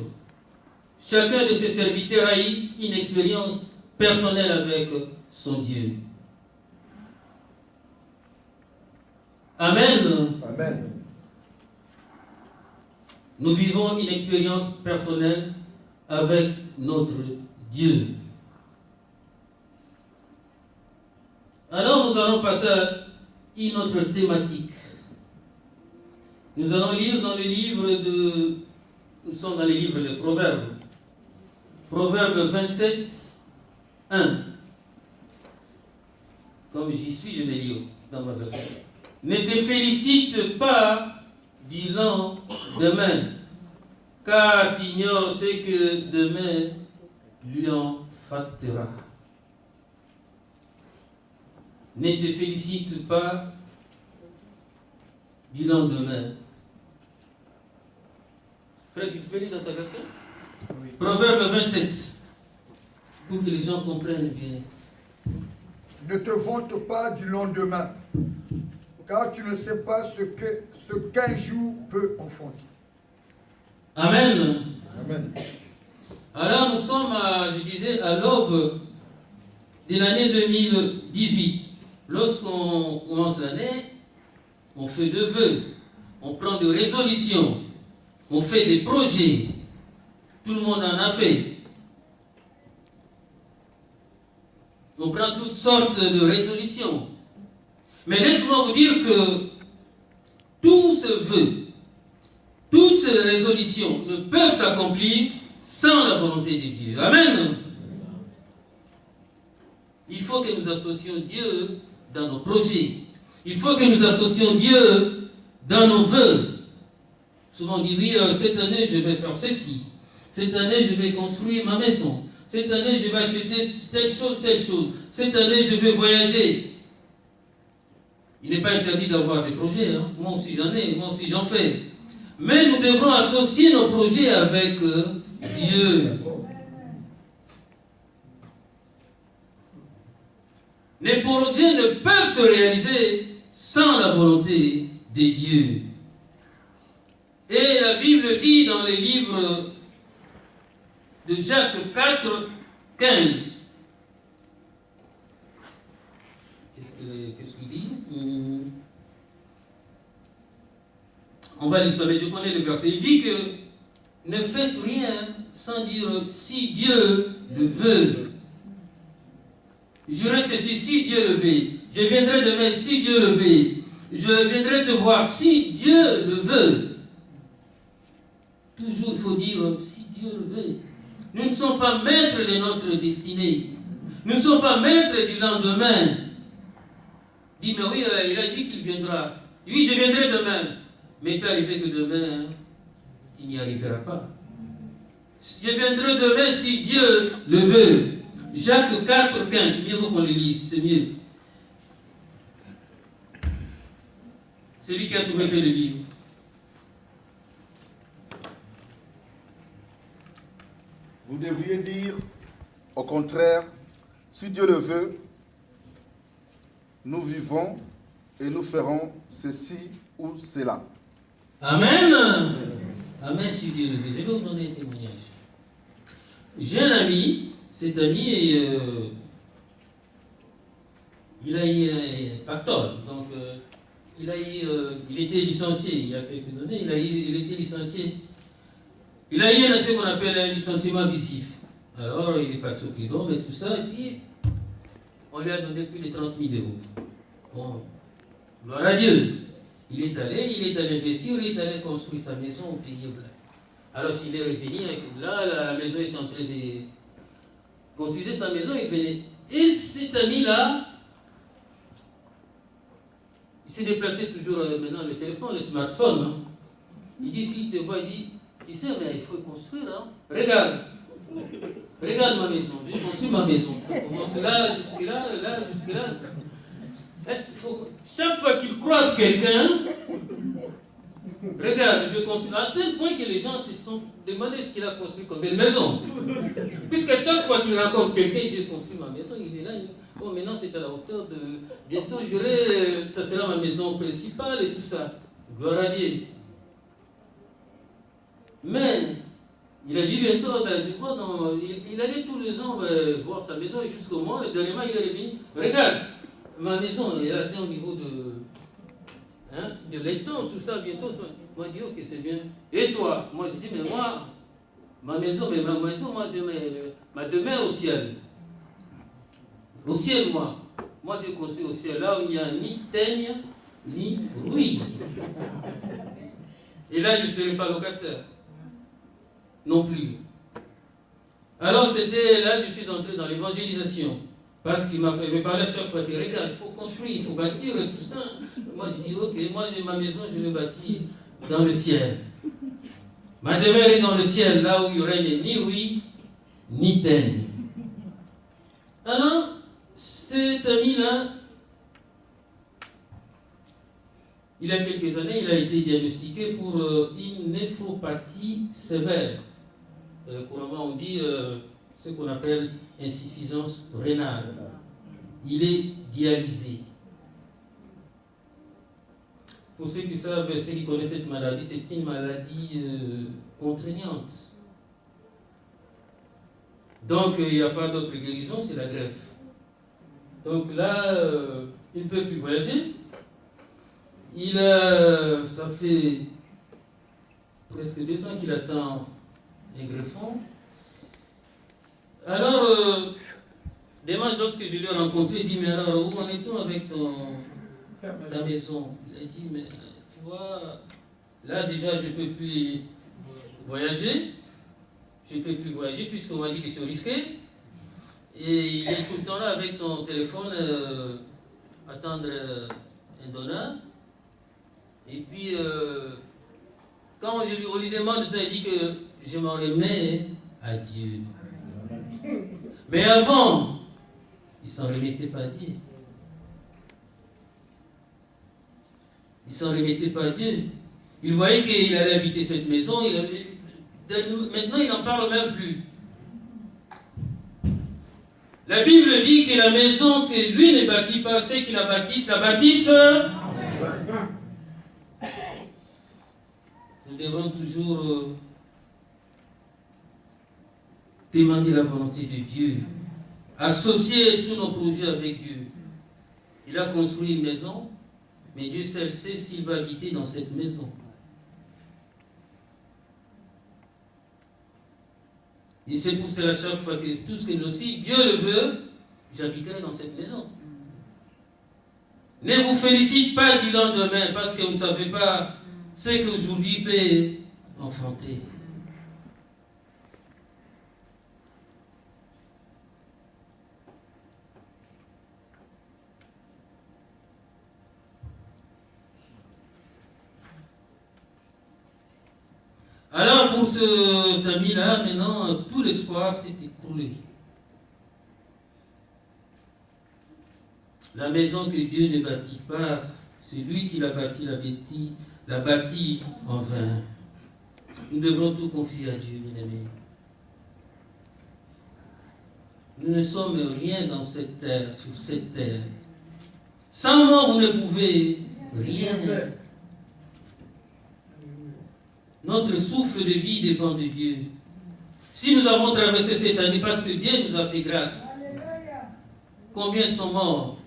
Chacun de ses serviteurs a eu une expérience personnelle avec son Dieu. Amen. Amen. Nous vivons une expérience personnelle avec notre Dieu. Alors nous allons passer à une autre thématique. Nous allons lire dans le livre de... Nous sommes dans le livre des Proverbes. Proverbe 27, 1. Comme j'y suis, je vais lire dans ma version. Ne te félicite pas du lendemain, car tu ignores ce que demain lui en fâtera. Ne te félicite pas du lendemain. Frère, tu peux lire dans ta version? Oui. Proverbe 27, pour que les gens comprennent bien. Ne te vante pas du lendemain, car tu ne sais pas ce qu'un jour peut enfanter. Amen. Amen. Alors nous sommes, je disais, à l'aube de l'année 2018. Lorsqu'on commence l'année, on fait des vœux, on prend des résolutions, on fait des projets. Tout le monde en a fait. On prend toutes sortes de résolutions. Mais laisse-moi vous dire que tous ces vœux, toutes ces résolutions ne peuvent s'accomplir sans la volonté de Dieu. Amen. Il faut que nous associons Dieu dans nos projets. Il faut que nous associons Dieu dans nos vœux. Souvent on dit, oui, cette année je vais faire ceci. Cette année je vais construire ma maison. Cette année je vais acheter telle chose, telle chose. Cette année je vais voyager. Il n'est pas interdit d'avoir des projets. Hein. Moi aussi j'en ai, moi aussi j'en fais. Mais nous devrons associer nos projets avec Dieu. Les projets ne peuvent se réaliser sans la volonté de Dieu. Et la Bible dit dans les livres de Jacques 4, 15. Qu'est-ce qu'il dit? On va lire ça, mais je connais le verset. Il dit que ne faites rien sans dire si Dieu le veut. Je reste ici si Dieu le veut. Je viendrai demain si Dieu le veut. Je viendrai te voir si Dieu le veut. Toujours il faut dire si Dieu le veut. Nous ne sommes pas maîtres de notre destinée. Nous ne sommes pas maîtres du lendemain. Dis, mais oui, il a dit qu'il viendra. Oui, je viendrai demain. Mais il peut arriver que demain, tu n'y arriveras pas. Je viendrai demain si Dieu le veut. Jacques 4, 15. Mieux vaut qu'on le lise, c'est mieux. Celui qui a trouvé le livre. Vous devriez dire, au contraire, si Dieu le veut, nous vivons et nous ferons ceci ou cela. Amen. Amen si Dieu le veut. Je vais vous donner un témoignage. J'ai un ami, cet ami, il a eu un pactole. Donc, il était licencié il y a quelques années. Il était licencié. Il a eu ce qu'on appelle un licenciement abusif. Alors, il est passé au prud'homme et tout ça, et puis on lui a donné plus de 30 000 euros. Bon, gloire à Dieu. Il est allé investir, il est allé construire sa maison au pays blanc. Alors, s'il est revenu, là, la maison est en train de construire sa maison, et cet ami-là, il s'est déplacé toujours maintenant le téléphone, le smartphone. Hein. Il dit, s'il te voit, il dit, tu sais, mais il faut construire. Hein. Regarde ma maison, j'ai construit ma maison. Ça commence là, jusque-là, jusque-là. Chaque fois qu'il croise quelqu'un, regarde, je construis. À tel point que les gens se sont demandé ce qu'il a construit comme une maison. Puisque chaque fois qu'il rencontre quelqu'un, j'ai construit ma maison, il est là. Oh, maintenant c'est à la hauteur de. Bientôt ça sera ma maison principale et tout ça. Gloire à Dieu. Mais il a dit bientôt, il allait tous les ans voir sa maison et jusqu'au mois, et dernièrement il est revenu. Regarde, ma maison, elle a atteint au niveau de l'étang, tout ça, bientôt. Moi je dis, ok, c'est bien. Et toi? Moi je dis, mais moi, ma maison, moi j'ai ma demeure au ciel. Au ciel, moi j'ai construit au ciel, là où il n'y a ni teigne, ni bruit. Et là, je ne serai pas locataire. Non plus. Alors c'était là, je suis entré dans l'évangélisation. Parce qu'il me parlait chaque fois, regarde, il faut construire, il faut bâtir et tout ça. Moi je dis, ok, moi j'ai ma maison, je l'ai bâtie dans le ciel. Ma demeure est dans le ciel, là où il n'y aurait ni oui, ni teigne. Alors, cet ami-là, il y a quelques années, il a été diagnostiqué pour une néphropathie sévère. Couramment, on dit ce qu'on appelle insuffisance rénale. Il est dialysé. Pour ceux qui savent, ceux qui connaissent cette maladie, c'est une maladie contraignante. Donc, il n'y a pas d'autre guérison, c'est la greffe. Donc là, il ne peut plus voyager. Ça fait presque 2 ans qu'il attend un greffon. Alors, dimanche, lorsque je l'ai rencontré, il dit, mais alors, où en est-on avec ta maison? Il a dit, mais tu vois, là déjà, je ne peux plus voyager. Je ne peux plus voyager puisqu'on m'a dit que c'est risqué. Et il est tout le temps là avec son téléphone, attendre un donneur. Et puis, quand on lui demande, il dit que je m'en remets à Dieu. Mais avant, il ne s'en remettait pas à Dieu. Il ne s'en remettait pas à Dieu. Il voyait qu'il allait habiter cette maison. Maintenant, il n'en parle même plus. La Bible dit que la maison que lui ne bâtit pas, ceux qui la bâtissent Nous devons toujours demander la volonté de Dieu, associer tous nos projets avec Dieu. Il a construit une maison, mais Dieu seul sait s'il va habiter dans cette maison. Et c'est pour cela chaque fois que tout ce que nous, si Dieu le veut, j'habiterai dans cette maison. Ne vous félicite pas du lendemain parce que vous ne savez pas ce qu'aujourd'hui peut enfanter. Alors pour cet ami-là, maintenant, tout l'espoir s'est écoulé. La maison que Dieu ne bâtit pas, c'est lui qui l'a bâti en vain. Nous devrons tout confier à Dieu, bien aimés. Nous ne sommes rien dans cette terre, sur cette terre. Sans moi, vous ne pouvez rien. Notre souffle de vie dépend de Dieu. Si nous avons traversé cette année parce que Dieu nous a fait grâce, combien sont morts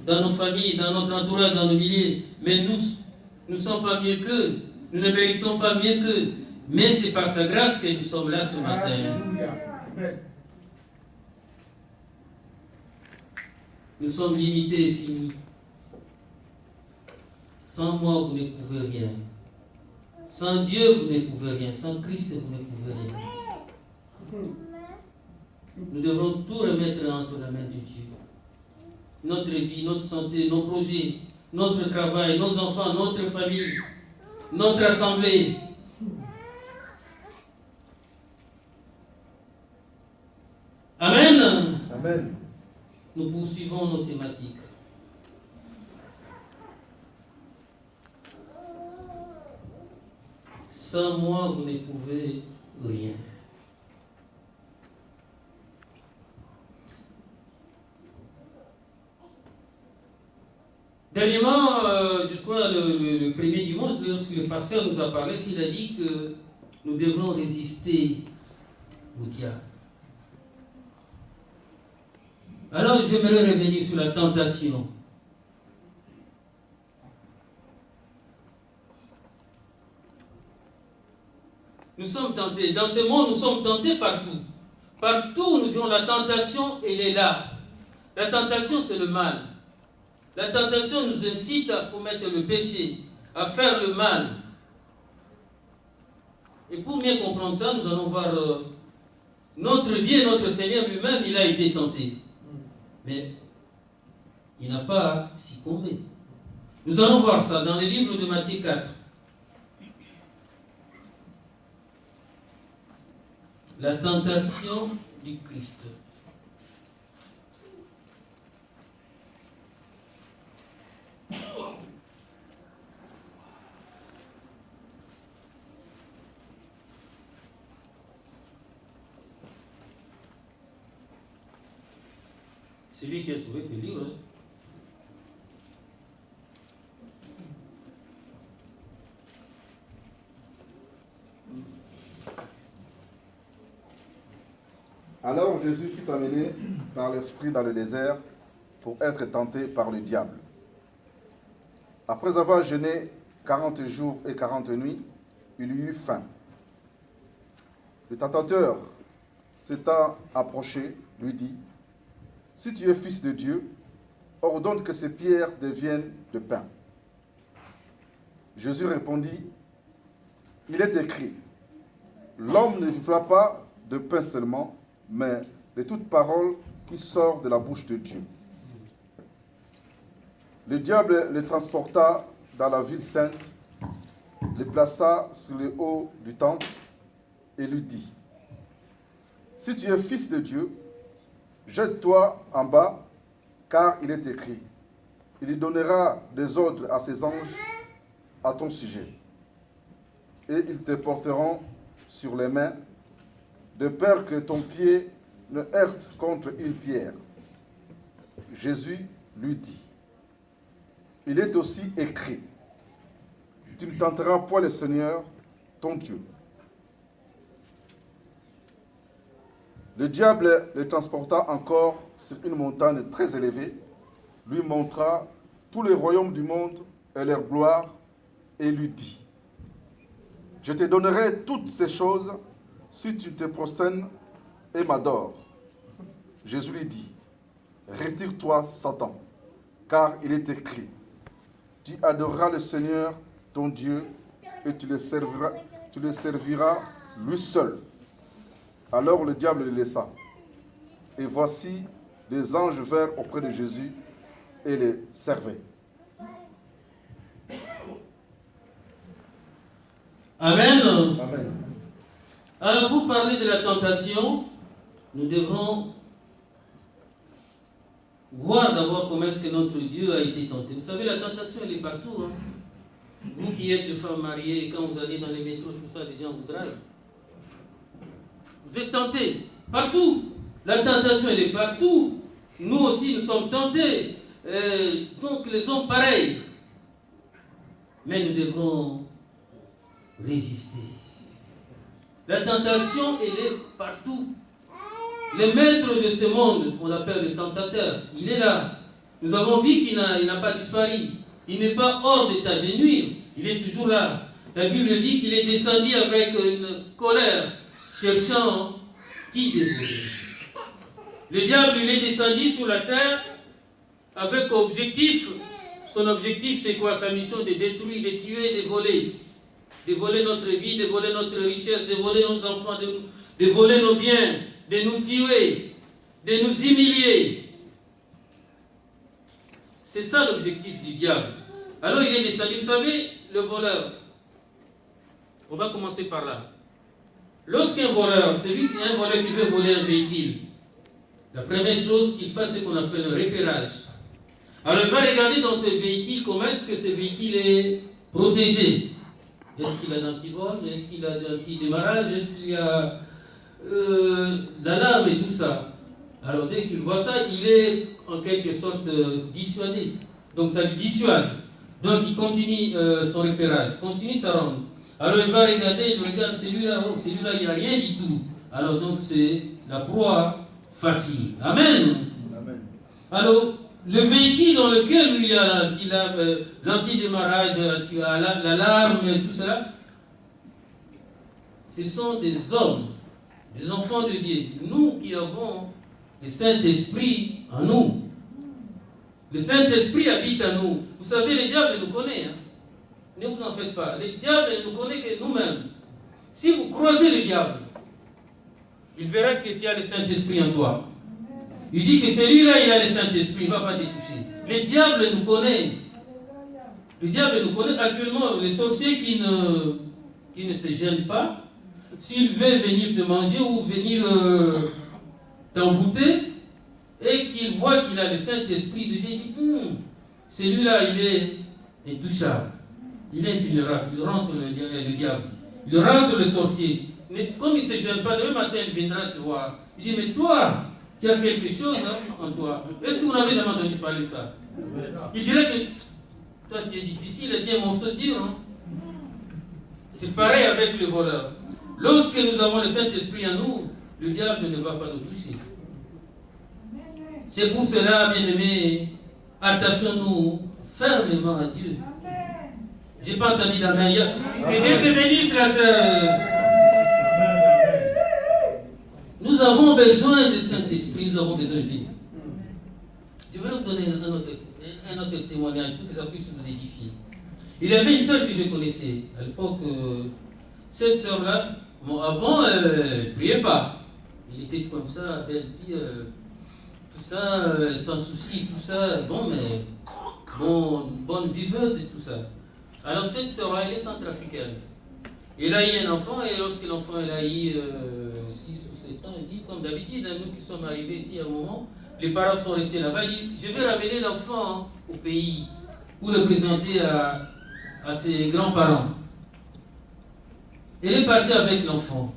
dans nos familles, dans notre entourage, dans nos milieux, mais nous ne sommes pas mieux qu'eux, nous ne méritons pas mieux qu'eux, mais c'est par sa grâce que nous sommes là ce matin. Nous sommes limités et finis. Sans moi, vous ne pouvez rien. Sans Dieu, vous ne pouvez rien. Sans Christ, vous ne pouvez rien. Nous devons tout remettre entre la main de Dieu. Notre vie, notre santé, nos projets, notre travail, nos enfants, notre famille, notre assemblée. Amen. Amen. Nous poursuivons nos thématiques. Sans moi, vous ne pouvez rien. Dernièrement, je crois, le premier dimanche, lorsque le pasteur nous a parlé, il a dit que nous devrons résister au diable. Alors, j'aimerais revenir sur la tentation. Nous sommes tentés. Dans ce monde, nous sommes tentés partout. Partout, nous avons la tentation, elle est là. La tentation, c'est le mal. La tentation nous incite à commettre le péché, à faire le mal. Et pour mieux comprendre ça, nous allons voir notre Dieu, notre Seigneur lui-même, il a été tenté. Mais il n'a pas succombé. Nous allons voir ça dans le livre de Matthieu 4. La tentation du Christ. C'est lui qui a trouvé le livre. Alors Jésus fut amené par l'Esprit dans le désert pour être tenté par le diable. Après avoir jeûné 40 jours et 40 nuits, il eut faim. Le tentateur s'étant approché, lui dit, « Si tu es fils de Dieu, ordonne que ces pierres deviennent de pain. » Jésus répondit, « Il est écrit, l'homme ne vivra pas de pain seulement, mais de toute parole qui sort de la bouche de Dieu. » Le diable le transporta dans la ville sainte, le plaça sur le haut du temple et lui dit, « Si tu es fils de Dieu, jette-toi en bas, car il est écrit, il lui donnera des ordres à ses anges à ton sujet, et ils te porteront sur les mains, de peur que ton pied ne heurte contre une pierre. » Jésus lui dit, « Il est aussi écrit, tu ne tenteras point le Seigneur, ton Dieu. » Le diable le transporta encore sur une montagne très élevée, lui montra tous les royaumes du monde et leur gloire, et lui dit, « Je te donnerai toutes ces choses si tu te prosternes et m'adores. » Jésus lui dit, « Retire-toi, Satan, car il est écrit, tu adoreras le Seigneur, ton Dieu, et tu le serviras lui seul. » Alors le diable le laissa. Et voici, des anges vinrent auprès de Jésus et le servaient. Amen. Amen. Alors pour parler de la tentation, nous devrons voir d'abord comment est-ce que notre Dieu a été tenté. Vous savez, la tentation, elle est partout. Vous qui êtes de femmes mariées, quand vous allez dans les métros, tout ça, les gens vous drivent. Vous êtes tentés partout. La tentation, elle est partout. Nous aussi, nous sommes tentés. Donc, les hommes pareils. Mais nous devrons résister. La tentation, elle est partout. Le maître de ce monde, on l'appelle le tentateur, il est là. Nous avons vu qu'il n'a pas disparu. Il n'est pas hors d'état de nuire. Il est toujours là. La Bible dit qu'il est descendu avec une colère, cherchant qui dévorer. Le diable, il est descendu sur la terre avec objectif. Son objectif, c'est quoi? Sa mission de détruire, de tuer, de voler. De voler notre vie, de voler notre richesse, de voler nos enfants, de voler nos biens, de nous tuer, de nous humilier. C'est ça l'objectif du diable. Alors il est descendu. Vous savez, le voleur, on va commencer par là. Lorsqu'un voleur, c'est lui un voleur qui veut voler un véhicule, la première chose qu'il fait, c'est qu'on appelle le repérage. Alors il va regarder dans ce véhicule comment est-ce que ce véhicule est protégé. Est-ce qu'il a d'antivol? Est-ce qu'il a d'anti-démarrage? Est-ce qu'il y a l'alarme et tout ça? Alors dès qu'il voit ça, il est en quelque sorte dissuadé. Donc ça lui dissuade. Donc il continue son repérage, continue sa ronde. Alors il va regarder, il regarde celui-là, oh, celui-là il n'y a rien du tout. Alors donc c'est la proie facile. Amen. Amen. Alors le véhicule dans lequel il y a l'antidémarrage, l'alarme et tout cela, ce sont des hommes, des enfants de Dieu. Nous qui avons le Saint-Esprit en nous. Le Saint-Esprit habite en nous. Vous savez, le diable nous connaît. Hein? Ne vous en faites pas. Le diable nous connaît que nous-mêmes. Si vous croisez le diable, il verra que tu as le Saint-Esprit en toi. Il dit que celui-là, il a le Saint-Esprit, il ne va pas te toucher. Le diable nous connaît. Le diable nous connaît. Actuellement, les sorciers qui ne se gênent pas, s'il veut venir te manger ou venir t'envoûter, et qu'il voit qu'il a le Saint-Esprit de Dieu, il dit, celui-là, il est intouchable. Il est invulnérable. Il rentre le diable. Il rentre le sorcier. Mais comme il ne se gêne pas, demain matin, il viendra te voir. Il dit, mais toi, tu as quelque chose en toi. Est-ce que vous n'avez jamais entendu parler de ça? Il dirait que toi, tu es difficile, tu es un morceau dur. Hein? C'est pareil avec le voleur. Lorsque nous avons le Saint-Esprit en nous, le diable ne va pas nous toucher. C'est pour cela, bien-aimés, attachons-nous fermement à Dieu. Je n'ai pas entendu d'amen. Que Dieu te bénisse, la sœur. Nous avons besoin du Saint-Esprit, nous avons besoin de Dieu. Je vais vous donner un autre témoignage pour que ça puisse vous édifier. Il y avait une sœur que je connaissais à l'époque. Cette sœur-là, bon, avant, elle ne priait pas. Elle était comme ça, belle fille, tout ça, sans souci, tout ça. Bon, mais bonne viveuse et tout ça. Alors cette sœur-là, elle est centrafricaine. Elle a eu un enfant, et lorsque l'enfant a eu 6 ou 7 ans, il dit, comme d'habitude, nous qui sommes arrivés ici à un moment, les parents sont restés là-bas, il dit, je vais ramener l'enfant au pays pour le présenter à ses grands-parents. Elle est partie avec l'enfant.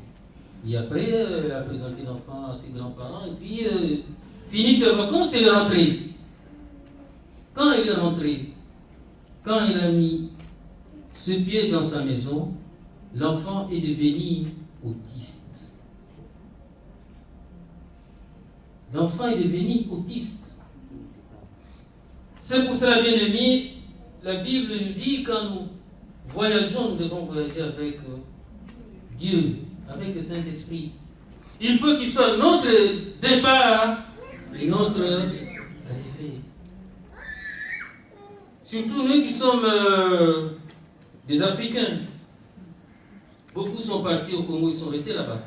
Et après, elle a présenté l'enfant à ses grands-parents, et puis, fini ses vacances, elle est rentrée. Quand elle est rentrée, quand il a mis ce pied dans sa maison, l'enfant est devenu autiste. L'enfant est devenu autiste. C'est pour cela, bien aimé, la Bible nous dit quand nous voyageons, nous devons voyager avec Dieu, avec le Saint-Esprit. Il faut qu'il soit notre départ et notre arrivée. Surtout nous qui sommes des Africains. Beaucoup sont partis au Congo, ils sont restés là-bas.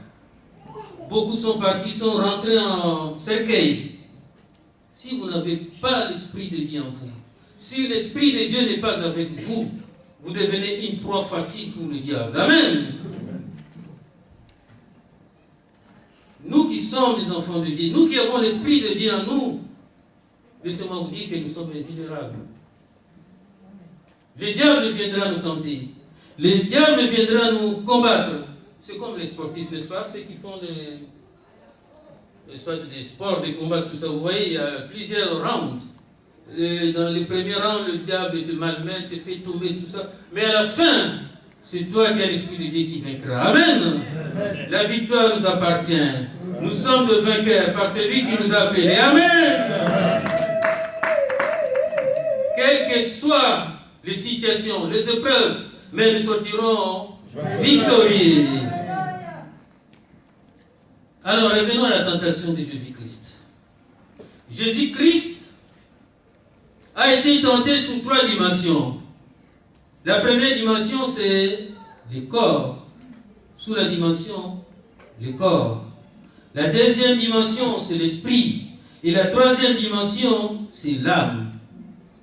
Beaucoup sont partis, sont rentrés en cercueil. Si vous n'avez pas l'Esprit de Dieu en vous, si l'Esprit de Dieu n'est pas avec vous, vous devenez une proie facile pour le diable. Amen. Nous qui sommes les enfants de Dieu, nous qui avons l'Esprit de Dieu en nous, laissez-moi vous dire que nous sommes invulnérables. Le diable viendra nous tenter. Le diable viendra nous combattre. C'est comme les sportifs, n'est-ce pas? Ceux qui font des sports, des combats, tout ça. Vous voyez, il y a plusieurs rounds. Dans les premiers rounds, le diable te malmène, te fait tomber, tout ça. Mais à la fin, c'est toi qui as l'Esprit de Dieu qui vaincra. Amen. La victoire nous appartient. Nous sommes de vainqueurs par celui qui nous a appelés. Amen. Quelles que soient les situations, les épreuves, mais nous sortirons victorieux. Alors revenons à la tentation de Jésus-Christ. Jésus-Christ a été tenté sous 3 dimensions. La première dimension, c'est le corps. Sous la dimension, le corps. La deuxième dimension, c'est l'esprit. Et la troisième dimension, c'est l'âme.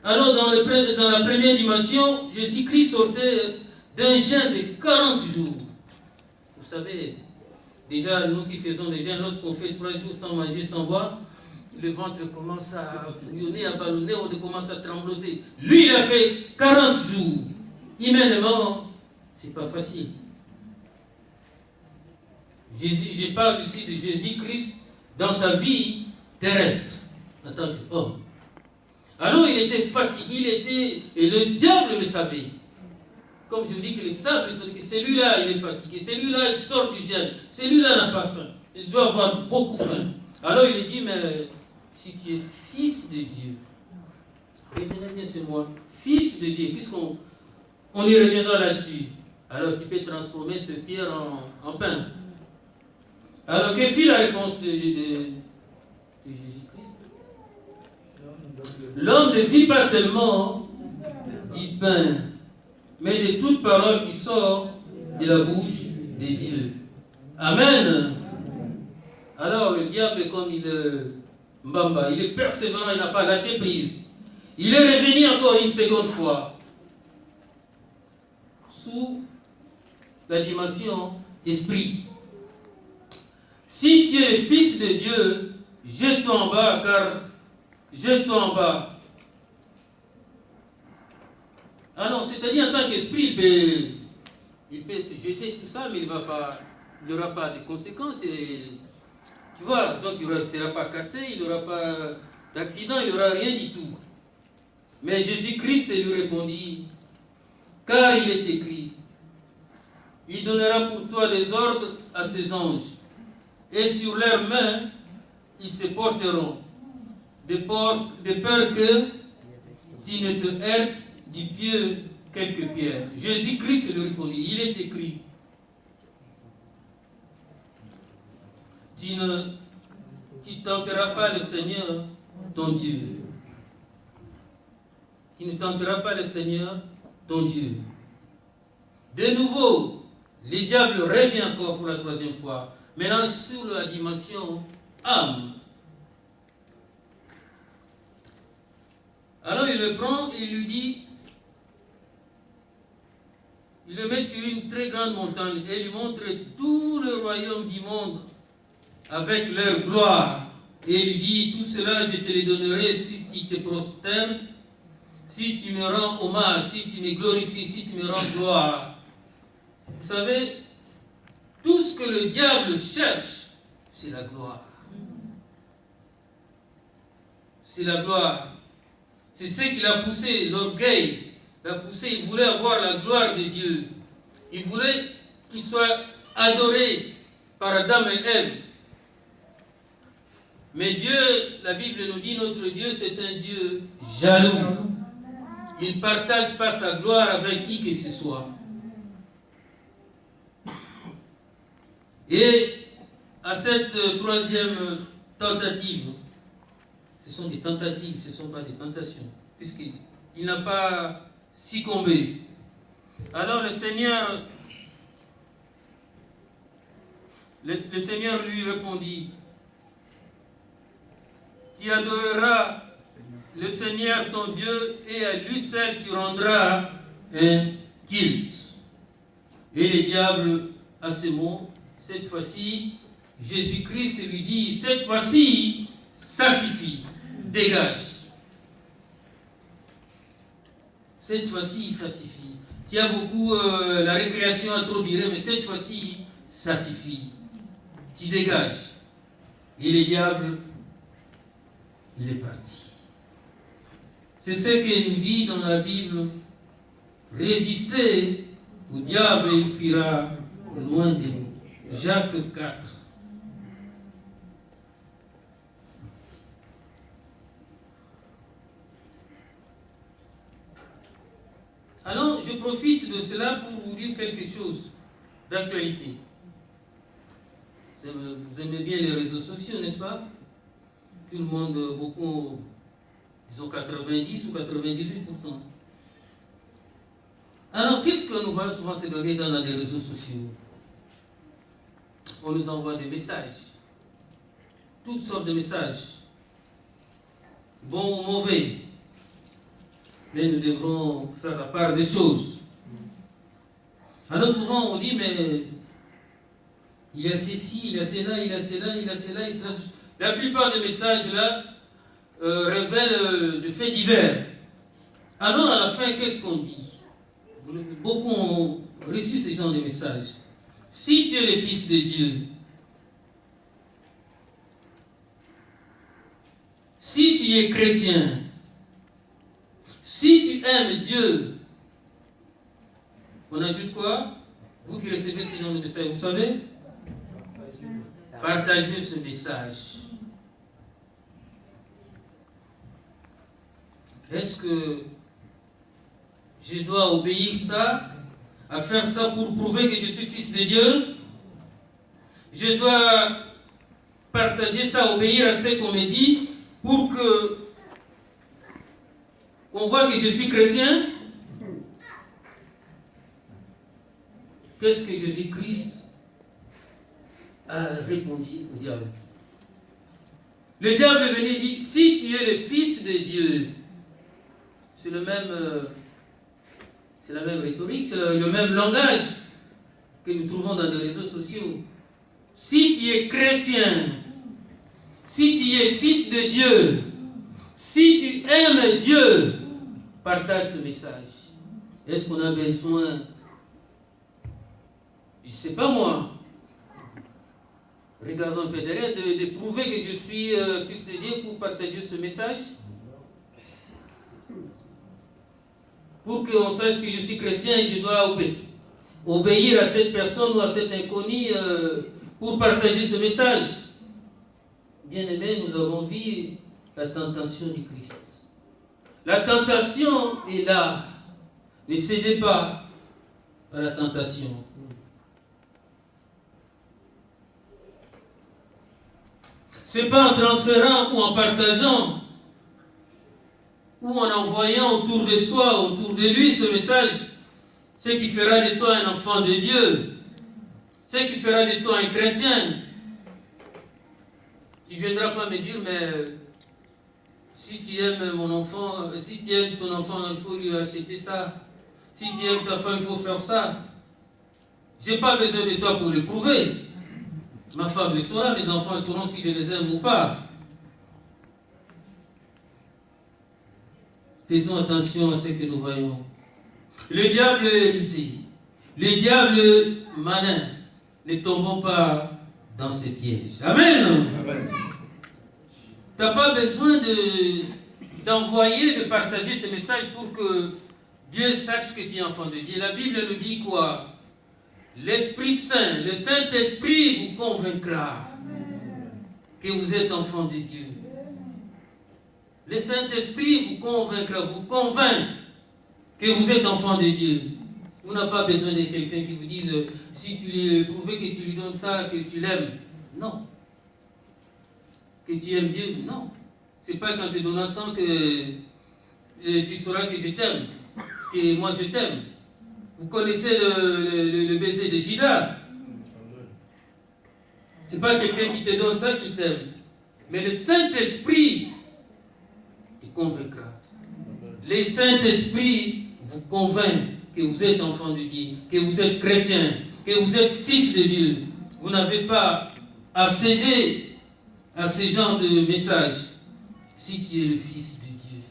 Alors, dans la première dimension, Jésus-Christ sortait d'un jeûne de 40 jours. Vous savez, déjà, nous qui faisons des jeûnes, lorsqu'on fait 3 jours sans manger, sans boire, le ventre commence à bouillonner, à ballonner, on commence à trembloter. Lui, il a fait 40 jours. Humainement, c'est pas facile. Je parle ici de Jésus-Christ dans sa vie terrestre, en tant qu'homme. Alors il était fatigué, et le diable le savait. Comme je dis que le sable, celui-là il est fatigué, celui-là il sort du jeûne, celui-là n'a pas faim, il doit avoir beaucoup faim. Alors il lui dit, mais si tu es fils de Dieu, retenez bien ce mot, fils de Dieu, puisqu'on y reviendra là-dessus, alors tu peux transformer ce pierre en pain. Alors que fit la réponse de Jésus-Christ? L'homme ne vit pas seulement du pain, mais de toute parole qui sort de la bouche de Dieu. Amen. Alors le diable, comme il est mbamba, il est persévérant, il n'a pas lâché prise. Il est revenu encore une seconde fois sous la dimension esprit. Si tu es fils de Dieu, jette-toi en bas, car jette-toi en bas. Alors, c'est-à-dire en tant qu'esprit, il peut se jeter tout ça, mais il n'aura pas de conséquences. Tu vois, donc il ne sera pas cassé, il n'aura pas d'accident, il n'aura rien du tout. Mais Jésus-Christ lui répondit, car il est écrit, il donnera pour toi des ordres à ses anges, et sur leurs mains, ils se porteront, de peur que tu ne te heurtes du pied quelques pierres. Jésus-Christ lui répondit, il est écrit, tu ne tenteras pas le Seigneur, ton Dieu. Tu ne tenteras pas le Seigneur, ton Dieu. De nouveau, le diable revient encore pour la 3e fois. Maintenant, sur la dimension âme. Alors, il le prend et il lui dit, il le met sur une très grande montagne et lui montre tout le royaume du monde avec leur gloire. Et il lui dit, tout cela, je te le donnerai si tu te prosternes, si tu me rends hommage, si tu me glorifies, si tu me rends gloire. Vous savez, tout ce que le diable cherche, c'est la gloire. C'est la gloire. C'est ce qui l'a poussé, l'orgueil. L'a poussé, il voulait avoir la gloire de Dieu. Il voulait qu'il soit adoré par Adam et Ève. Mais Dieu, la Bible nous dit, notre Dieu, c'est un Dieu jaloux. Il ne partage pas sa gloire avec qui que ce soit. Et à cette 3e tentative, ce sont des tentatives, ce ne sont pas des tentations, puisqu'il n'a pas succombé. Alors le Seigneur lui répondit, tu adoreras le Seigneur ton Dieu et à lui seul tu rendras un culte. Et le diable, à ces mots, cette fois-ci, Jésus-Christ lui dit, cette fois-ci, ça suffit, dégage. Cette fois-ci, ça suffit. Tu as beaucoup, la récréation a trop duré, mais cette fois-ci, ça suffit. Tu dégages. Et le diable, il est parti. C'est ce qu'il nous dit dans la Bible. Résistez au diable et il fuira loin de nous. Jacques 4. Alors, je profite de cela pour vous dire quelque chose d'actualité. Vous aimez bien les réseaux sociaux, n'est-ce pas? Tout le monde, beaucoup, disons 90 ou 98%. Alors, qu'est-ce que nous voyons souvent ces derniers temps dans les réseaux sociaux? On nous envoie des messages, toutes sortes de messages, bons ou mauvais. Mais nous devrons faire la part des choses. Alors souvent on dit, mais il y a ceci, il y a cela, il y a cela, il y a cela, il y a cela. La plupart des messages là révèlent des faits divers. Alors à la fin, qu'est-ce qu'on dit? Beaucoup ont reçu ce genre de messages. Si tu es le Fils de Dieu, si tu es chrétien, si tu aimes Dieu, on ajoute quoi? Vous qui recevez ce genre de message, vous savez? Partagez ce message. Est-ce que je dois obéir ça, à faire ça pour prouver que je suis fils de Dieu? Je dois partager ça, obéir à ce qu'on me dit pour qu'on voit que je suis chrétien? Qu'est-ce que Jésus-Christ a répondu au diable? Le diable est venu et dit, si tu es le Fils de Dieu, c'est la même rhétorique, c'est le même langage que nous trouvons dans les réseaux sociaux. Si tu es chrétien, si tu es fils de Dieu, si tu aimes Dieu, partage ce message. Est-ce qu'on a besoin, je ne sais pas moi, regardons un peu derrière, de prouver que je suis fils de Dieu pour partager ce message? Pour qu'on sache que je suis chrétien, je dois obéir à cette personne ou à cet inconnu pour partager ce message. Bien-aimés, nous avons vu la tentation du Christ. La tentation est là. Ne cédez pas à la tentation. Ce n'est pas en transférant ou en partageant ou en envoyant autour de soi, autour de lui ce message, ce qui fera de toi un enfant de Dieu, ce qui fera de toi un chrétien. Tu ne viendras pas me dire, mais si tu aimes mon enfant, si tu aimes ton enfant, il faut lui acheter ça. Si tu aimes ta femme, il faut faire ça. Je n'ai pas besoin de toi pour le prouver. Ma femme le saura, mes enfants le sauront si je les aime ou pas. Faisons attention à ce que nous voyons. Le diable est rusé. Le diable est malin. Ne tombons pas dans ces pièges. Amen. Amen. Tu n'as pas besoin d'envoyer, de partager ce message pour que Dieu sache que tu es enfant de Dieu. La Bible nous dit quoi? L'Esprit Saint, le Saint-Esprit vous convaincra que vous êtes enfant de Dieu. Le Saint-Esprit vous convaincra, vous convainc que vous êtes enfant de Dieu. Vous n'avez pas besoin de quelqu'un qui vous dise si tu lui prouves que tu lui donnes ça, que tu l'aimes. Non. Que tu aimes Dieu, non. Ce n'est pas quand tu donnes ça que tu sauras que je t'aime, que moi je t'aime. Vous connaissez le baiser de Judas. Ce n'est pas quelqu'un qui te donne ça qui t'aime. Mais le Saint-Esprit te convaincra. Le Saint-Esprit vous convainc que vous êtes enfant de Dieu, que vous êtes chrétien, que vous êtes fils de Dieu. Vous n'avez pas à céder à ce genre de message si tu es le fils de Dieu.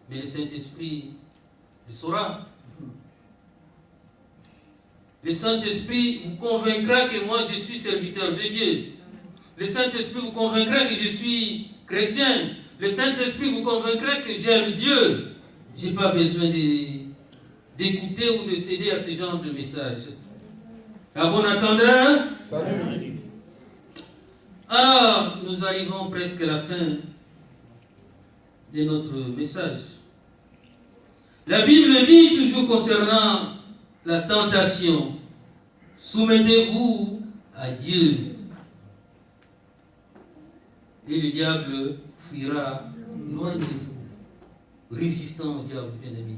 Mais le Saint-Esprit le saura. Le Saint-Esprit vous convaincra que moi je suis serviteur de Dieu. Le Saint-Esprit vous convaincra que je suis chrétien. Le Saint-Esprit vous convaincra que j'aime Dieu. Je n'ai pas besoin d'écouter ou de céder à ce genre de message. À bon entendeur. Salut. Alors, nous arrivons presque à la fin de notre message. La Bible dit toujours concernant la tentation, soumettez-vous à Dieu et le diable fuira loin de vous. Résistons au diable, bien-aimé.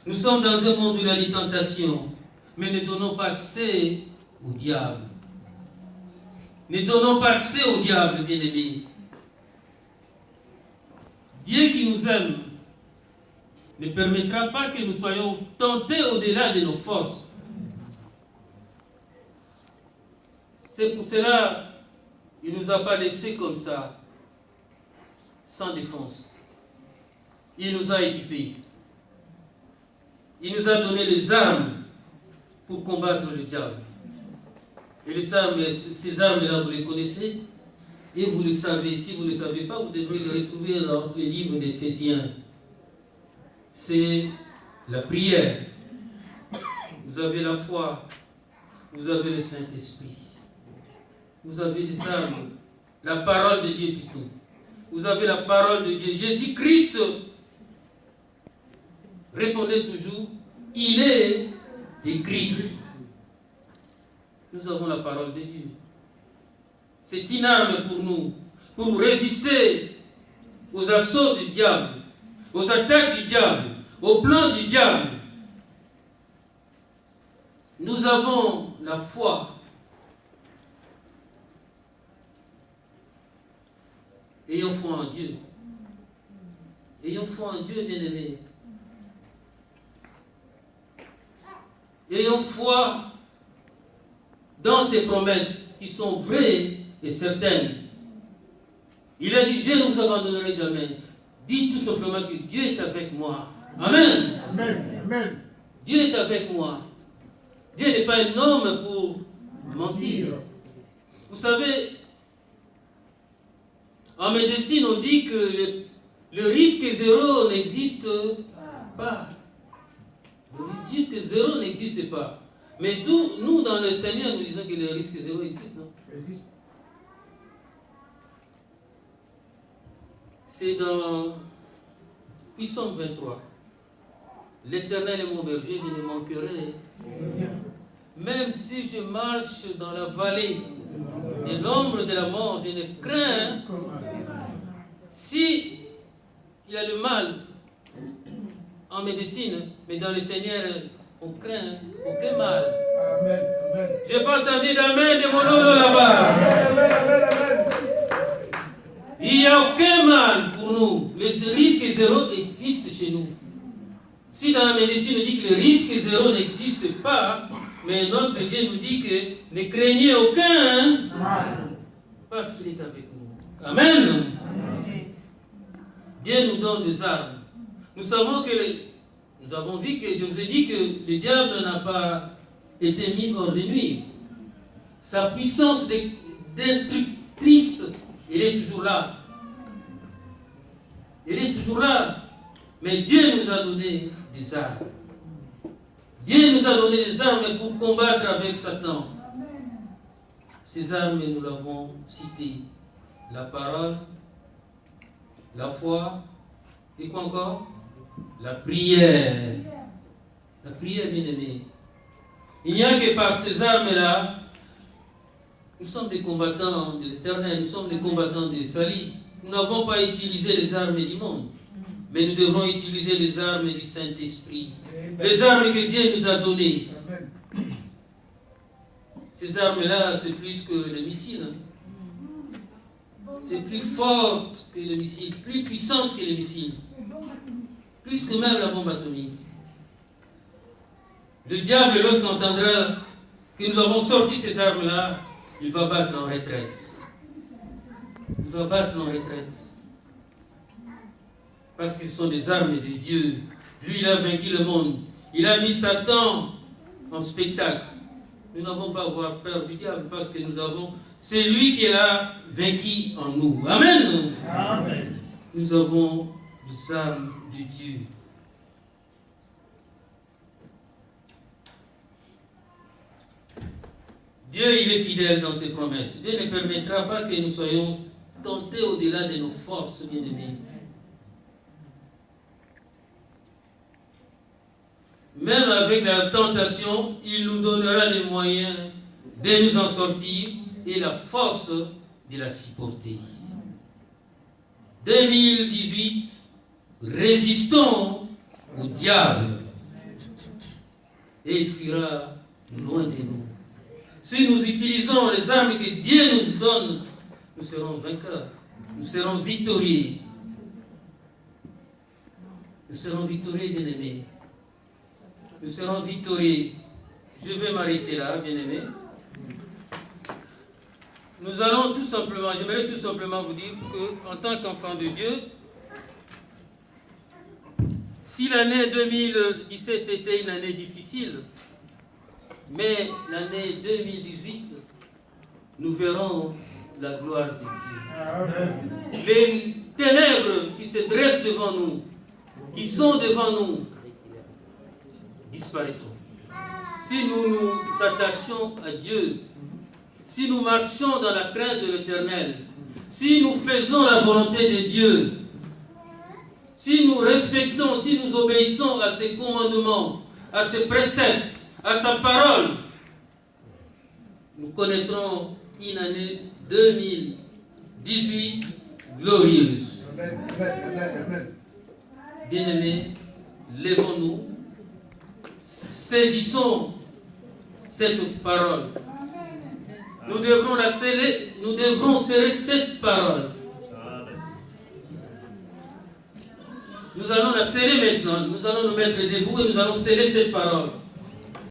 Nous sommes dans un monde où il y a des tentations, mais ne donnons pas accès au diable. Ne donnons pas accès au diable, bien-aimé. Dieu qui nous aime ne permettra pas que nous soyons tentés au-delà de nos forces. C'est pour cela qu'il ne nous a pas laissés comme ça, sans défense. Il nous a équipés. Il nous a donné les armes pour combattre le diable. Et ces armes-là, vous les connaissez et vous le savez. Si vous ne le savez pas, vous devrez les retrouver dans le livre d'Éphésiens. C'est la prière. Vous avez la foi. Vous avez le Saint-Esprit. Vous avez des armes. La parole de Dieu plutôt. Vous avez la parole de Dieu. Jésus-Christ, répondez toujours, il est écrit. Nous avons la parole de Dieu. C'est une arme pour nous, pour résister aux assauts du diable, aux attaques du diable, aux plans du diable. Nous avons la foi. Ayons foi en Dieu. Ayons foi en Dieu, bien-aimés. Ayons foi dans ses promesses qui sont vraies et certaines. Il a dit, je ne vous abandonnerai jamais. Dites tout simplement que Dieu est avec moi. Amen. Amen. Amen. Dieu est avec moi. Dieu n'est pas un homme pour mentir. Vous savez, en médecine, on dit que le risque zéro n'existe pas. Le risque zéro n'existe pas. Mais nous, dans le Seigneur, nous disons que le risque zéro existe. C'est dans Psaume 23. L'Éternel est mon berger, je ne manquerai. Même si je marche dans la vallée de l'ombre de la mort, je ne crains. Si il y a le mal en médecine, mais dans le Seigneur, on craint aucun mal. Amen. Amen. Je n'ai pas entendu d'amen de mon nom là-bas. Amen. Amen. Il n'y a aucun mal pour nous. Le risque zéro existe chez nous. Si dans la médecine on dit que le risque zéro n'existe pas, mais notre Dieu nous dit que ne craignez aucun mal, parce qu'il est avec nous. Amen. Dieu nous donne des armes. Nous savons que nous avons vu que je vous ai dit que le diable n'a pas été mis hors de nuire. Sa puissance destructrice, elle est toujours là. Elle est toujours là. Mais Dieu nous a donné des armes. Dieu nous a donné des armes pour combattre avec Satan. Ces armes, nous l'avons citées. La parole, la foi, et quoi encore? La prière. La prière, bien aimée. Il n'y a que par ces armes-là, nous sommes des combattants de l'Éternel, nous sommes des combattants de salut. Nous n'avons pas utilisé les armes du monde, mais nous devons utiliser les armes du Saint-Esprit. Les armes que Dieu nous a données. Ces armes-là, c'est plus que le missile. C'est plus fort que le missile, plus puissante que le missile. Plus que même la bombe atomique. Le diable, lorsqu'il entendra que nous avons sorti ces armes-là, il va battre en retraite. Il va battre en retraite. Parce que ce sont des armes de Dieu. Lui, il a vaincu le monde. Il a mis Satan en spectacle. Nous n'avons pas à avoir peur du diable parce que nous avons... C'est lui qui l'a vaincu en nous. Amen. Amen. Nous avons des armes de Dieu. Dieu, il est fidèle dans ses promesses. Dieu ne permettra pas que nous soyons tentés au-delà de nos forces, bien-aimés. Même avec la tentation, il nous donnera les moyens de nous en sortir et la force de la supporter. 2018, résistons au diable et il fuira loin de nous. Si nous utilisons les armes que Dieu nous donne, nous serons vainqueurs, nous serons victorieux. Nous serons victorieux, bien-aimés. Nous serons victorieux. Je vais m'arrêter là, bien-aimés. Nous allons tout simplement, j'aimerais tout simplement vous dire qu'en tant qu'enfant de Dieu, si l'année 2017 était une année difficile, mais l'année 2018, nous verrons la gloire de Dieu. Les ténèbres qui se dressent devant nous, qui sont devant nous, disparaîtront. Si nous nous attachons à Dieu, si nous marchons dans la crainte de l'Éternel, si nous faisons la volonté de Dieu, si nous respectons, si nous obéissons à ses commandements, à ses préceptes, à sa parole, nous connaîtrons une année 2018 glorieuse. Bien-aimés, lèvons-nous, saisissons cette parole. Nous devrons la sceller, nous devrons serrer cette parole. Nous allons la serrer maintenant, nous allons nous mettre debout et nous allons sceller cette parole.